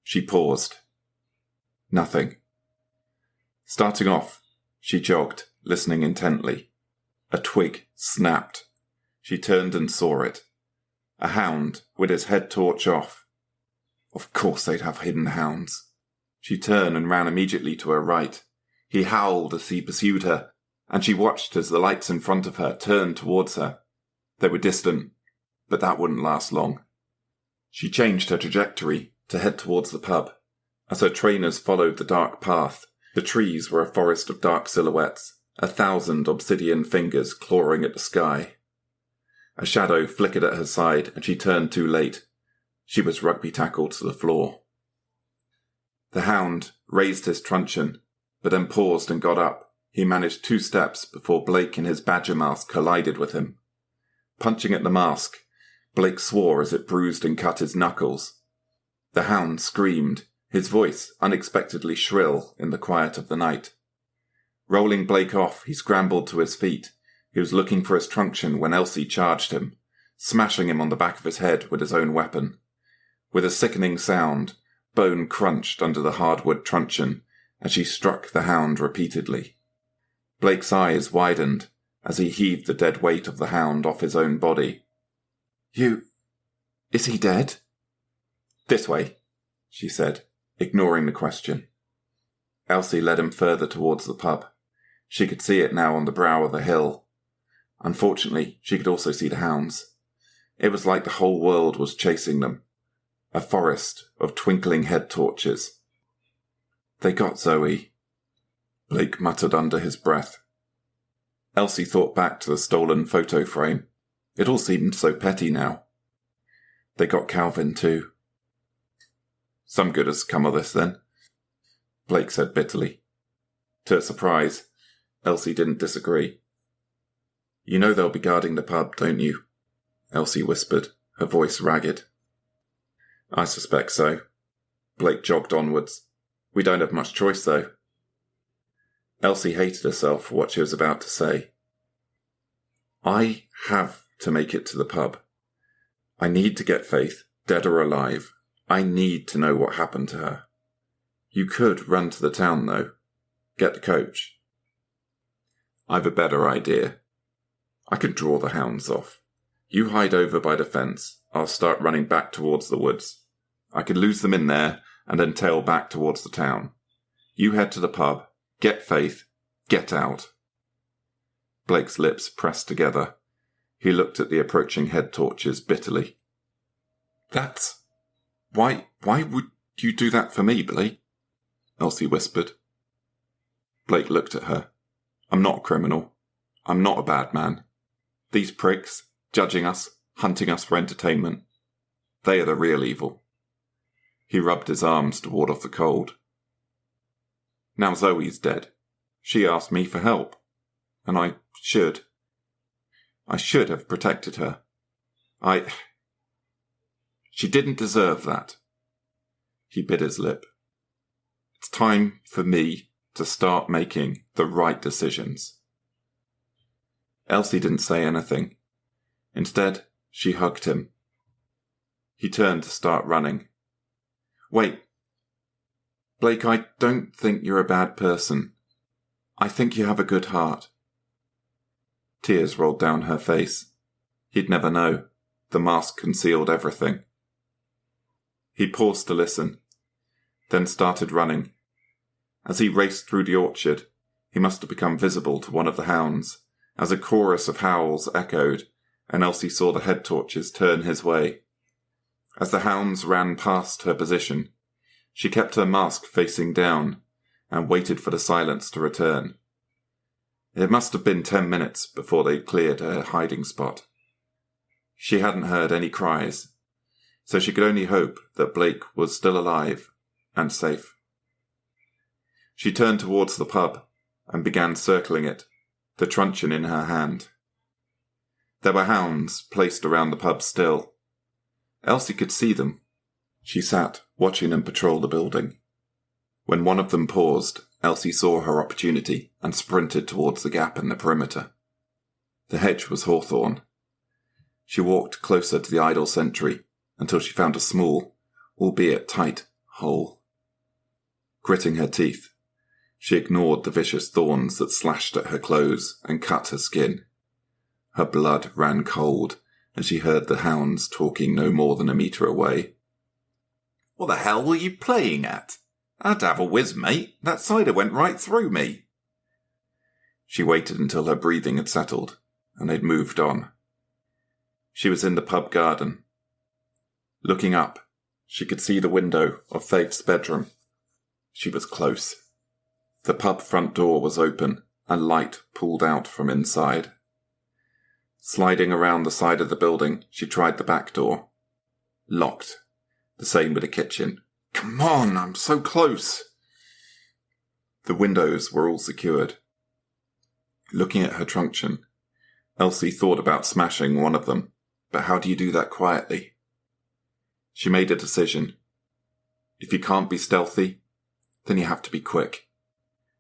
She paused. Nothing. Starting off, she jogged, listening intently. A twig snapped. She turned and saw it. A hound, with his head torch off. Of course they'd have hidden hounds. She turned and ran immediately to her right. He howled as he pursued her, and she watched as the lights in front of her turned towards her. They were distant, but that wouldn't last long. She changed her trajectory to head towards the pub. As her trainers followed the dark path, the trees were a forest of dark silhouettes, 1,000 obsidian fingers clawing at the sky. A shadow flickered at her side, and she turned too late. She was rugby tackled to the floor. The hound raised his truncheon, but then paused and got up. He managed 2 steps before Blake in his badger mask collided with him. Punching at the mask, Blake swore as it bruised and cut his knuckles. The hound screamed, his voice unexpectedly shrill in the quiet of the night. Rolling Blake off, he scrambled to his feet. He was looking for his truncheon when Elsie charged him, smashing him on the back of his head with his own weapon. With a sickening sound, bone crunched under the hardwood truncheon as she struck the hound repeatedly. Blake's eyes widened as he heaved the dead weight of the hound off his own body. Is he dead? This way, she said, ignoring the question. Elsie led him further towards the pub. She could see it now on the brow of the hill. Unfortunately, she could also see the hounds. It was like the whole world was chasing them. A forest of twinkling head torches. They got Zoe, Blake muttered under his breath. Elsie thought back to the stolen photo frame. It all seemed so petty now. They got Calvin too. Some good has come of this then, Blake said bitterly. To her surprise, Elsie didn't disagree. You know they'll be guarding the pub, don't you? Elsie whispered, her voice ragged. I suspect so. Blake jogged onwards. We don't have much choice, though. Elsie hated herself for what she was about to say. I have to make it to the pub. I need to get Faith, dead or alive. I need to know what happened to her. You could run to the town, though. Get the coach. I've a better idea. I can draw the hounds off. You hide over by the fence. I'll start running back towards the woods. I could lose them in there and then tail back towards the town. You head to the pub, get Faith, get out. Blake's lips pressed together. He looked at the approaching head torches bitterly. Why would you do that for me, Blake? Elsie whispered. Blake looked at her. I'm not a criminal. I'm not a bad man. These pricks, judging us, hunting us for entertainment, they are the real evil. He rubbed his arms to ward off the cold. Now Zoe's dead. She asked me for help, and I should have protected her. She didn't deserve that. He bit his lip. It's time for me to start making the right decisions. Elsie didn't say anything. Instead, she hugged him. He turned to start running. Wait. Blake, I don't think you're a bad person. I think you have a good heart. Tears rolled down her face. He'd never know. The mask concealed everything. He paused to listen, then started running. As he raced through the orchard, he must have become visible to one of the hounds, as a chorus of howls echoed, and Elsie saw the head torches turn his way. As the hounds ran past her position, she kept her mask facing down and waited for the silence to return. It must have been 10 minutes before they cleared her hiding spot. She hadn't heard any cries, so she could only hope that Blake was still alive and safe. She turned towards the pub and began circling it, the truncheon in her hand. There were hounds placed around the pub still. Elsie could see them. She sat, watching them patrol the building. When one of them paused, Elsie saw her opportunity and sprinted towards the gap in the perimeter. The hedge was hawthorn. She walked closer to the idle sentry until she found a small, albeit tight, hole. Gritting her teeth, she ignored the vicious thorns that slashed at her clothes and cut her skin. Her blood ran cold, and she heard the hounds talking no more than a metre away. "What the hell were you playing at? I'd have a whiz, mate. That cider went right through me." She waited until her breathing had settled, and they'd moved on. She was in the pub garden. Looking up, she could see the window of Faith's bedroom. She was close. The pub front door was open, and light pulled out from inside. Sliding around the side of the building, she tried the back door. Locked. The same with the kitchen. "Come on, I'm so close." The windows were all secured. Looking at her truncheon, Elsie thought about smashing one of them, but how do you do that quietly? She made a decision. If you can't be stealthy, then you have to be quick.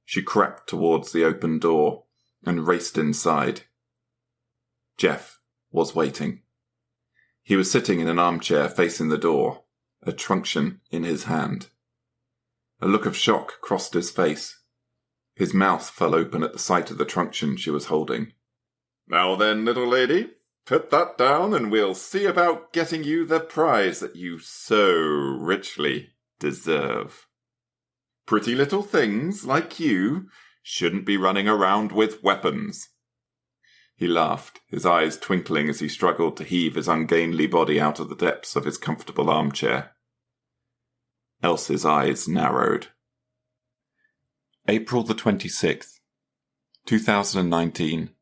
She crept towards the open door and raced inside. Jeff was waiting. He was sitting in an armchair facing the door, a truncheon in his hand. A look of shock crossed his face. His mouth fell open at the sight of the truncheon she was holding. "Now then, little lady, put that down and we'll see about getting you the prize that you so richly deserve. Pretty little things like you shouldn't be running around with weapons." He laughed, his eyes twinkling as he struggled to heave his ungainly body out of the depths of his comfortable armchair. Elsie's eyes narrowed. April the 26th, 2019,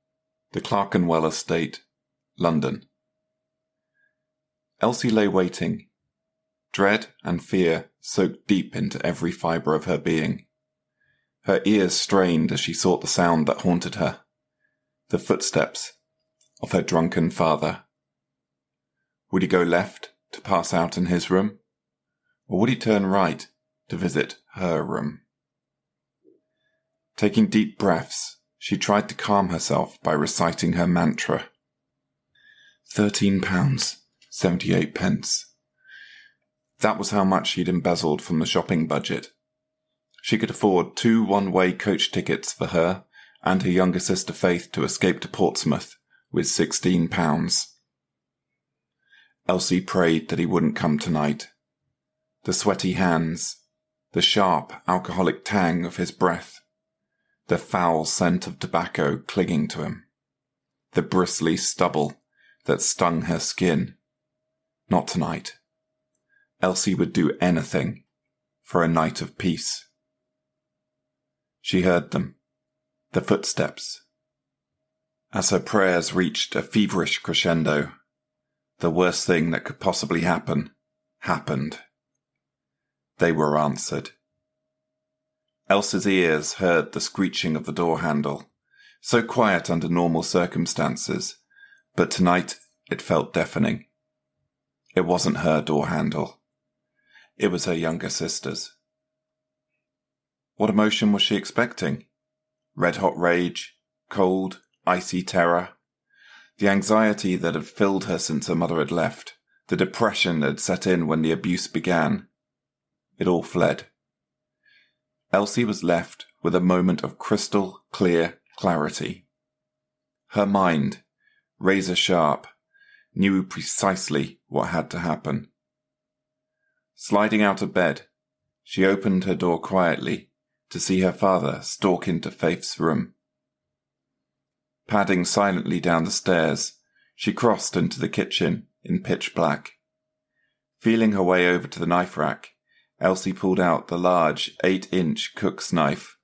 the Clerkenwell Estate, London. Elsie lay waiting. Dread and fear soaked deep into every fibre of her being. Her ears strained as she sought the sound that haunted her. The footsteps of her drunken father. Would he go left to pass out in his room? Or would he turn right to visit her room? Taking deep breaths, she tried to calm herself by reciting her mantra. £13.78. That was how much she'd embezzled from the shopping budget. She could afford 2 one-way coach tickets for her and her younger sister Faith to escape to Portsmouth with £16. Elsie prayed that he wouldn't come tonight. The sweaty hands, the sharp alcoholic tang of his breath, the foul scent of tobacco clinging to him, the bristly stubble that stung her skin. Not tonight. Elsie would do anything for a night of peace. She heard them. The footsteps. As her prayers reached a feverish crescendo, the worst thing that could possibly happen, happened. They were answered. Elsie's ears heard the screeching of the door handle, so quiet under normal circumstances, but tonight it felt deafening. It wasn't her door handle. It was her younger sister's. What emotion was she expecting? Red-hot rage, cold, icy terror, the anxiety that had filled her since her mother had left, the depression that had set in when the abuse began. It all fled. Elsie was left with a moment of crystal clear clarity. Her mind, razor sharp, knew precisely what had to happen. Sliding out of bed, she opened her door quietly to see her father stalk into Faith's room. Padding silently down the stairs, she crossed into the kitchen in pitch black. Feeling her way over to the knife rack, Elsie pulled out the large 8-inch cook's knife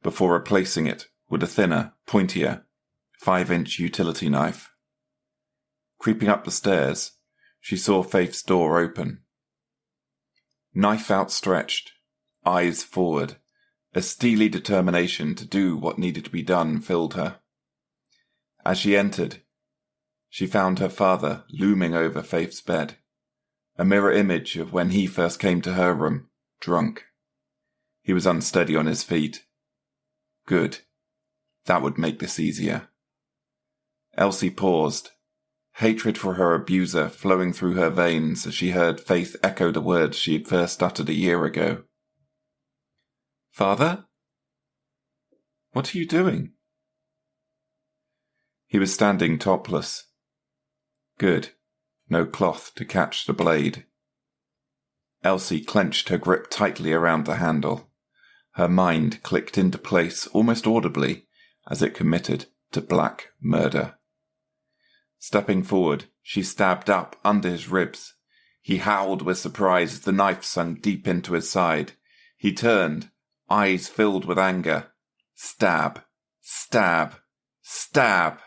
before replacing it with a thinner, pointier 5-inch utility knife. Creeping up the stairs, she saw Faith's door open. Knife outstretched, eyes forward, a steely determination to do what needed to be done filled her. As she entered, she found her father looming over Faith's bed, a mirror image of when he first came to her room, drunk. He was unsteady on his feet. Good. That would make this easier. Elsie paused, hatred for her abuser flowing through her veins as she heard Faith echo the words she had first uttered a year ago. "Father? What are you doing?" He was standing topless. Good. No cloth to catch the blade. Elsie clenched her grip tightly around the handle. Her mind clicked into place almost audibly as it committed to black murder. Stepping forward, she stabbed up under his ribs. He howled with surprise as the knife sunk deep into his side. He turned, eyes filled with anger. Stab, stab, stab.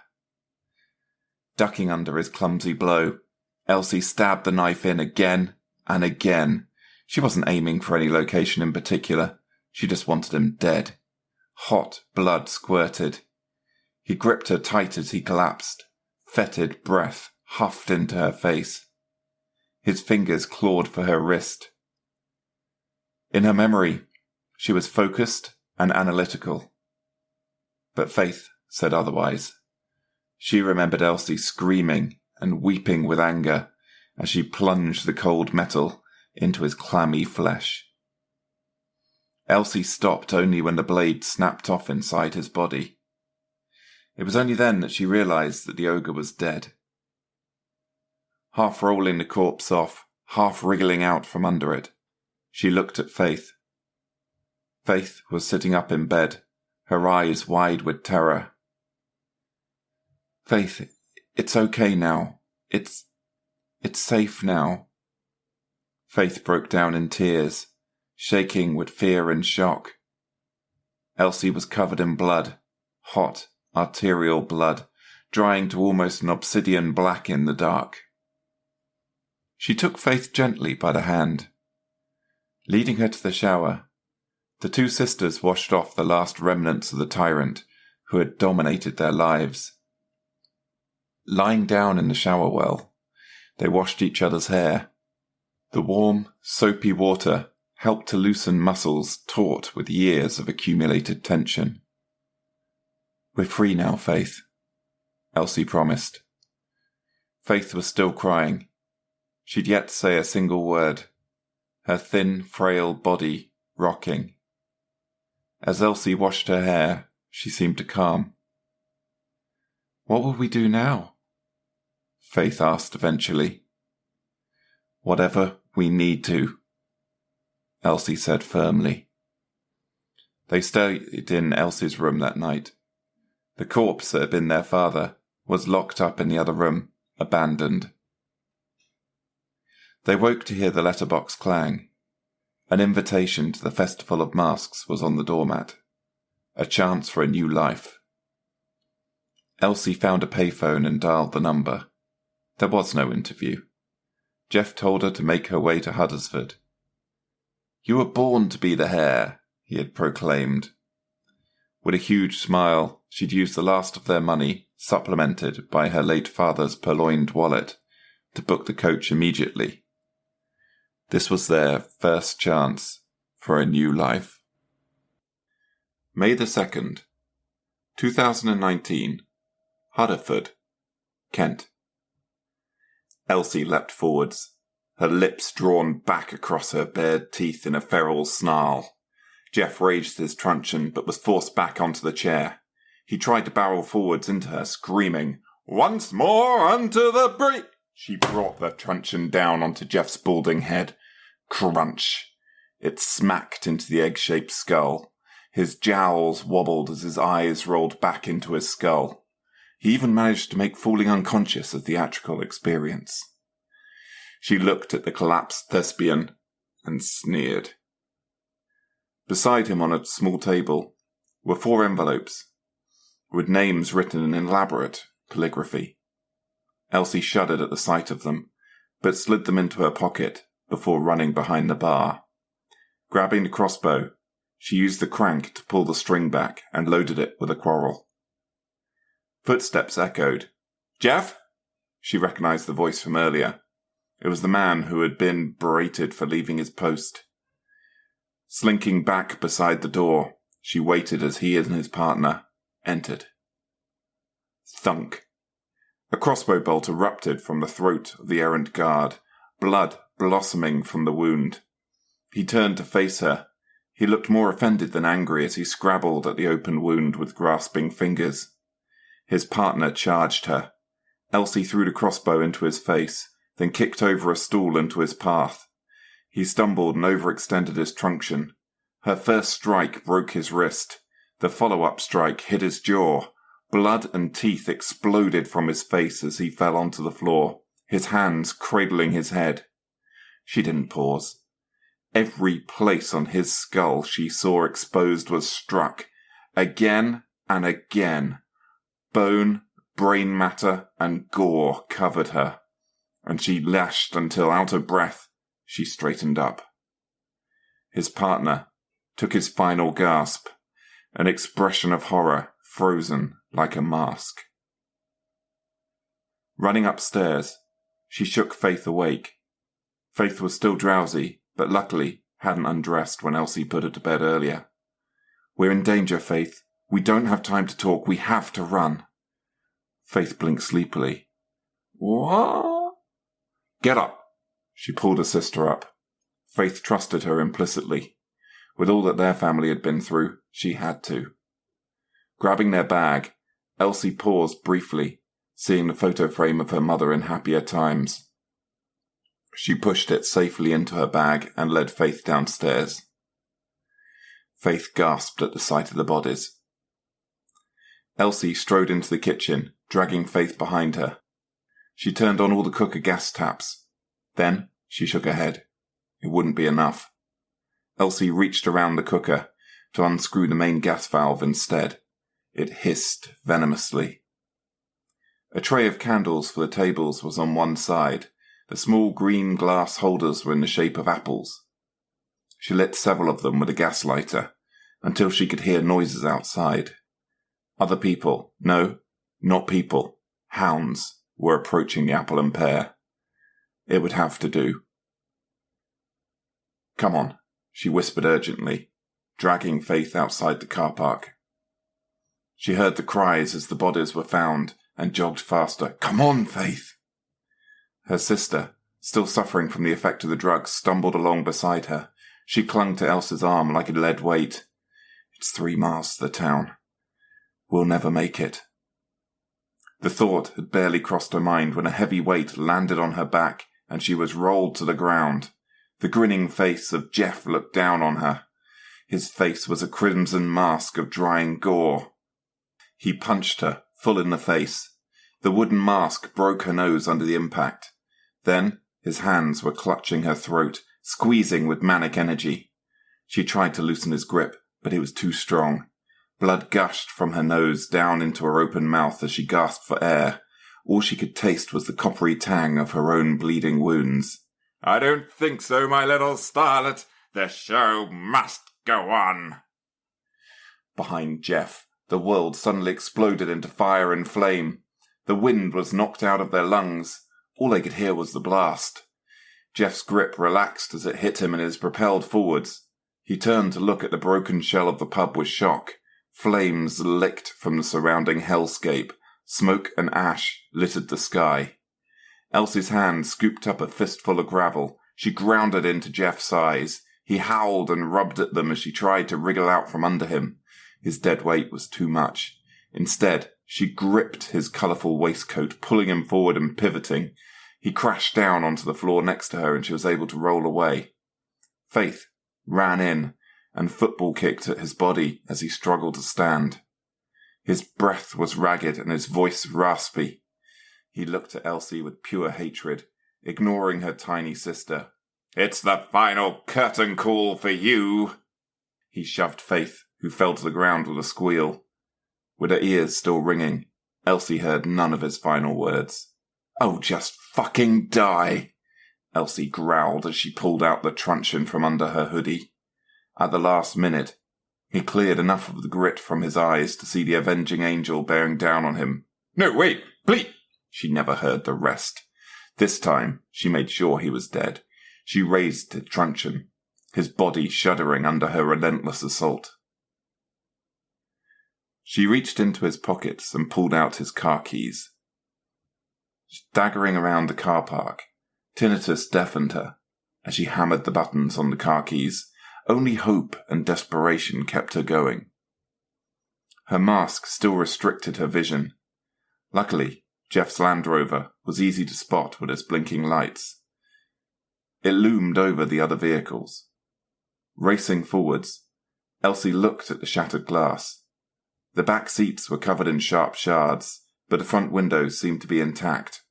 Ducking under his clumsy blow, Elsie stabbed the knife in again and again. She wasn't aiming for any location in particular. She just wanted him dead. Hot blood squirted. He gripped her tight as he collapsed. Fetid breath huffed into her face. His fingers clawed for her wrist. In her memory, she was focused and analytical. But Faith said otherwise. She remembered Elsie screaming and weeping with anger as she plunged the cold metal into his clammy flesh. Elsie stopped only when the blade snapped off inside his body. It was only then that she realized that the ogre was dead. Half rolling the corpse off, half wriggling out from under it, she looked at Faith. Faith was sitting up in bed, her eyes wide with terror. "Faith, it's okay now. It's safe now." Faith broke down in tears, shaking with fear and shock. Elsie was covered in blood, hot, arterial blood, drying to almost an obsidian black in the dark. She took Faith gently by the hand. Leading her to the shower, the two sisters washed off the last remnants of the tyrant who had dominated their lives. Lying down in the shower well, they washed each other's hair. The warm, soapy water helped to loosen muscles taut with years of accumulated tension. "We're free now, Faith," Elsie promised. Faith was still crying. She'd yet to say a single word, her thin, frail body rocking. As Elsie washed her hair, she seemed to calm. "What will we do now?" Faith asked eventually. "Whatever we need to," Elsie said firmly. They stayed in Elsie's room that night. The corpse that had been their father was locked up in the other room, abandoned. They woke to hear the letterbox clang. An invitation to the Festival of Masks was on the doormat. A chance for a new life. Elsie found a payphone and dialed the number. There was no interview. Jeff told her to make her way to Huddersford. "You were born to be the heir," he had proclaimed. With a huge smile, she'd used the last of their money, supplemented by her late father's purloined wallet, to book the coach immediately. This was their first chance for a new life. May the 2nd, 2019, Huddersford, Kent. Elsie leapt forwards, her lips drawn back across her bared teeth in a feral snarl. Jeff raised his truncheon, but was forced back onto the chair. He tried to barrel forwards into her, screaming, "Once more unto the breach!" She brought the truncheon down onto Jeff's balding head. Crunch! It smacked into the egg-shaped skull. His jowls wobbled as his eyes rolled back into his skull. He even managed to make falling unconscious a theatrical experience. She looked at the collapsed thespian and sneered. Beside him on a small table were 4 envelopes, with names written in elaborate calligraphy. Elsie shuddered at the sight of them, but slid them into her pocket before running behind the bar. Grabbing the crossbow, she used the crank to pull the string back and loaded it with a quarrel. Footsteps echoed. "Jeff?" She recognized the voice from earlier. It was the man who had been berated for leaving his post. Slinking back beside the door, she waited as he and his partner entered. Thunk. A crossbow bolt erupted from the throat of the errant guard, blood blossoming from the wound. He turned to face her. He looked more offended than angry as he scrabbled at the open wound with grasping fingers. His partner charged her. Elsie threw the crossbow into his face, then kicked over a stool into his path. He stumbled and overextended his truncheon. Her first strike broke his wrist. The follow-up strike hit his jaw. Blood and teeth exploded from his face as he fell onto the floor, his hands cradling his head. She didn't pause. Every place on his skull she saw exposed was struck, again and again. Bone, brain matter, and gore covered her, and she lashed until, out of breath, she straightened up. His partner took his final gasp, an expression of horror frozen like a mask. Running upstairs, she shook Faith awake. Faith was still drowsy, but luckily hadn't undressed when Elsie put her to bed earlier. "We're in danger, Faith. We don't have time to talk. We have to run." Faith blinked sleepily. "What?" "Get up." She pulled her sister up. Faith trusted her implicitly. With all that their family had been through, she had to. Grabbing their bag, Elsie paused briefly, seeing the photo frame of her mother in happier times. She pushed it safely into her bag and led Faith downstairs. Faith gasped at the sight of the bodies. Elsie strode into the kitchen, dragging Faith behind her. She turned on all the cooker gas taps. Then she shook her head. It wouldn't be enough. Elsie reached around the cooker to unscrew the main gas valve instead. It hissed venomously. A tray of candles for the tables was on one side. The small green glass holders were in the shape of apples. She lit several of them with a gas lighter, until she could hear noises outside. Other people, no, not people, hounds, were approaching the apple and pear. It would have to do. "Come on," she whispered urgently, dragging Faith outside the car park. She heard the cries as the bodies were found and jogged faster. "Come on, Faith!" Her sister, still suffering from the effect of the drugs, stumbled along beside her. She clung to Elsa's arm like a lead weight. "It's 3 miles to the town. We'll never make it." The thought had barely crossed her mind when a heavy weight landed on her back and she was rolled to the ground. The grinning face of Jeff looked down on her. His face was a crimson mask of drying gore. He punched her, full in the face. The wooden mask broke her nose under the impact. Then his hands were clutching her throat, squeezing with manic energy. She tried to loosen his grip, but it was too strong. Blood gushed from her nose down into her open mouth as she gasped for air. All she could taste was the coppery tang of her own bleeding wounds. "I don't think so, my little starlet. The show must go on." Behind Jeff, the world suddenly exploded into fire and flame. The wind was knocked out of their lungs. All they could hear was the blast. Jeff's grip relaxed as it hit him and he was propelled forwards. He turned to look at the broken shell of the pub with shock. Flames licked from the surrounding hellscape. Smoke and ash littered the sky. Elsie's hand scooped up a fistful of gravel. She ground it into Jeff's eyes. He howled and rubbed at them as she tried to wriggle out from under him. His dead weight was too much. Instead, she gripped his colourful waistcoat, pulling him forward and pivoting. He crashed down onto the floor next to her and she was able to roll away. Faith ran in and football kicked at his body as he struggled to stand. His breath was ragged and his voice raspy. He looked at Elsie with pure hatred. ignoring her tiny sister. "It's the final curtain call for you." He shoved Faith, who fell to the ground with a squeal. With her ears still ringing, Elsie heard none of his final words. "Oh, just fucking die," Elsie growled as she pulled out the truncheon from under her hoodie. At the last minute, he cleared enough of the grit from his eyes to see the avenging angel bearing down on him. "No, wait, please!" She never heard the rest. This time, she made sure he was dead. She raised the truncheon, his body shuddering under her relentless assault. She reached into his pockets and pulled out his car keys. Staggering around the car park, tinnitus deafened her as she hammered the buttons on the car keys. Only hope and desperation kept her going. Her mask still restricted her vision. Luckily, Jeff's Land Rover was easy to spot with its blinking lights. It loomed over the other vehicles. Racing forwards, Elsie looked at the shattered glass. The back seats were covered in sharp shards, but the front windows seemed to be intact.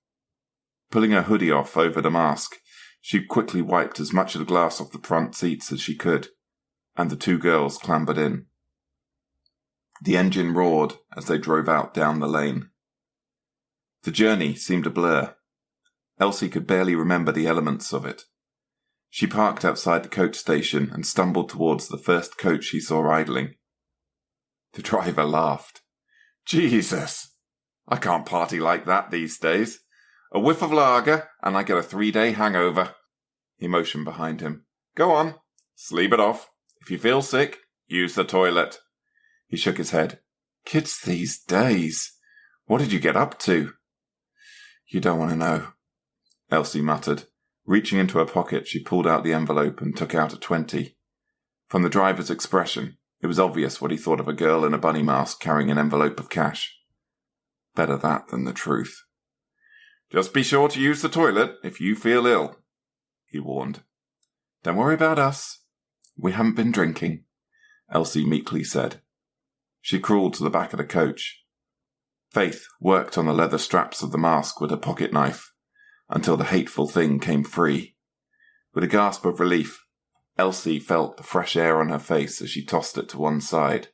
Pulling her hoodie off over the mask, she quickly wiped as much of the glass off the front seats as she could, and the two girls clambered in. The engine roared as they drove out down the lane. The journey seemed a blur. Elsie could barely remember the elements of it. She parked outside the coach station and stumbled towards the first coach she saw idling. The driver laughed. "Jesus, I can't party like that these days. A whiff of lager, and I get a 3-day hangover." He motioned behind him. "Go on, sleep it off. If you feel sick, use the toilet." He shook his head. "Kids these days. What did you get up to?" "You don't want to know," Elsie muttered. Reaching into her pocket, she pulled out the envelope and took out a 20. From the driver's expression, it was obvious what he thought of a girl in a bunny mask carrying an envelope of cash. Better that than the truth. "Just be sure to use the toilet if you feel ill," he warned. "Don't worry about us. We haven't been drinking," Elsie meekly said. She crawled to the back of the coach. Faith worked on the leather straps of the mask with her pocket knife until the hateful thing came free. With a gasp of relief, Elsie felt the fresh air on her face as she tossed it to one side.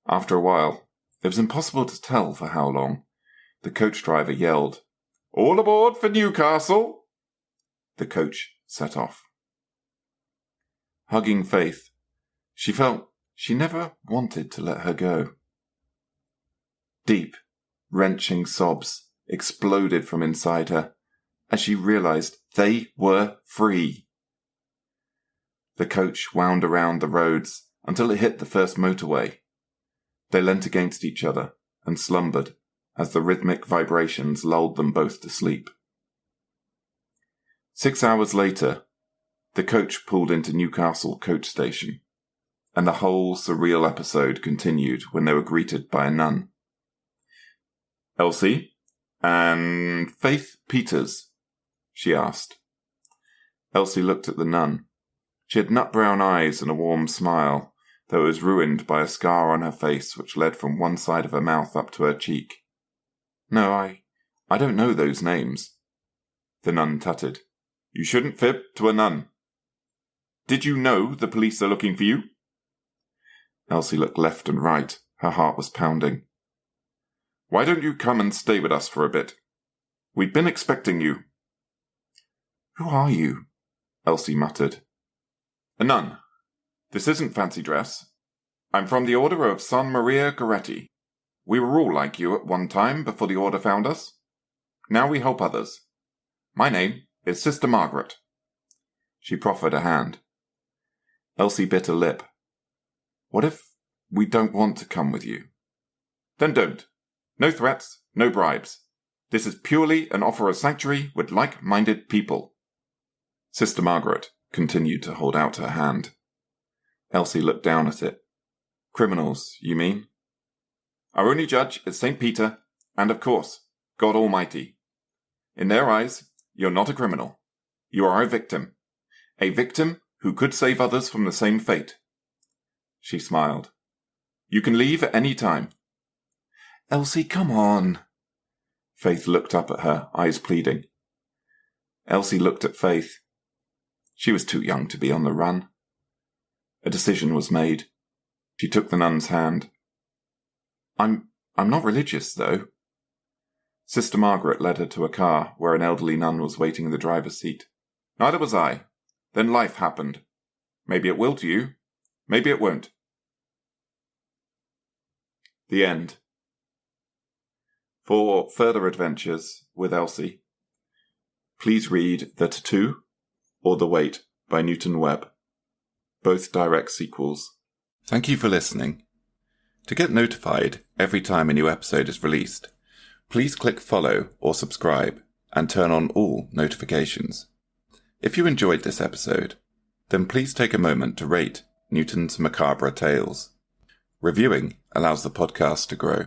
After a while, it was impossible to tell for how long, the coach driver yelled, "All aboard for Newcastle!" The coach set off. Hugging Faith, she felt she never wanted to let her go. Deep, wrenching sobs exploded from inside her as she realized they were free. The coach wound around the roads until it hit the first motorway. They leant against each other and slumbered as the rhythmic vibrations lulled them both to sleep. 6 hours later, the coach pulled into Newcastle coach station, and the whole surreal episode continued when they were greeted by a nun. "Elsie and Faith Peters?" she asked. Elsie looked at the nun. She had nut-brown eyes and a warm smile, though it was ruined by a scar on her face which led from one side of her mouth up to her cheek. "No, I don't know those names." The nun tutted. "You shouldn't fib to a nun. Did you know the police are looking for you?" Elsie looked left and right. Her heart was pounding. "Why don't you come and stay with us for a bit? We've been expecting you." "Who are you?" Elsie muttered. "A nun. This isn't fancy dress. I'm from the Order of San Maria Goretti. We were all like you at one time before the Order found us. Now we help others. My name is Sister Margaret." She proffered a hand. Elsie bit a lip. "What if we don't want to come with you?" "Then don't. No threats, no bribes. This is purely an offer of sanctuary with like-minded people." Sister Margaret continued to hold out her hand. Elsie looked down at it. "Criminals, you mean?" "Our only judge is St. Peter, and of course, God Almighty. In their eyes, you're not a criminal. You are a victim. A victim who could save others from the same fate." She smiled. "You can leave at any time." "Elsie, come on." Faith looked up at her, eyes pleading. Elsie looked at Faith. She was too young to be on the run. A decision was made. She took the nun's hand. I'm not religious, though. Sister Margaret led her to a car where an elderly nun was waiting in the driver's seat. Neither was I. Then life happened. Maybe it will to you. Maybe it won't. The end. For further adventures with Elsie, please read The Tattoo or The Wait by Newton Webb, both direct sequels. Thank you for listening. To get notified every time a new episode is released, please click follow or subscribe and turn on all notifications. If you enjoyed this episode, then please take a moment to rate Newton's Macabre Tales. Reviewing allows the podcast to grow.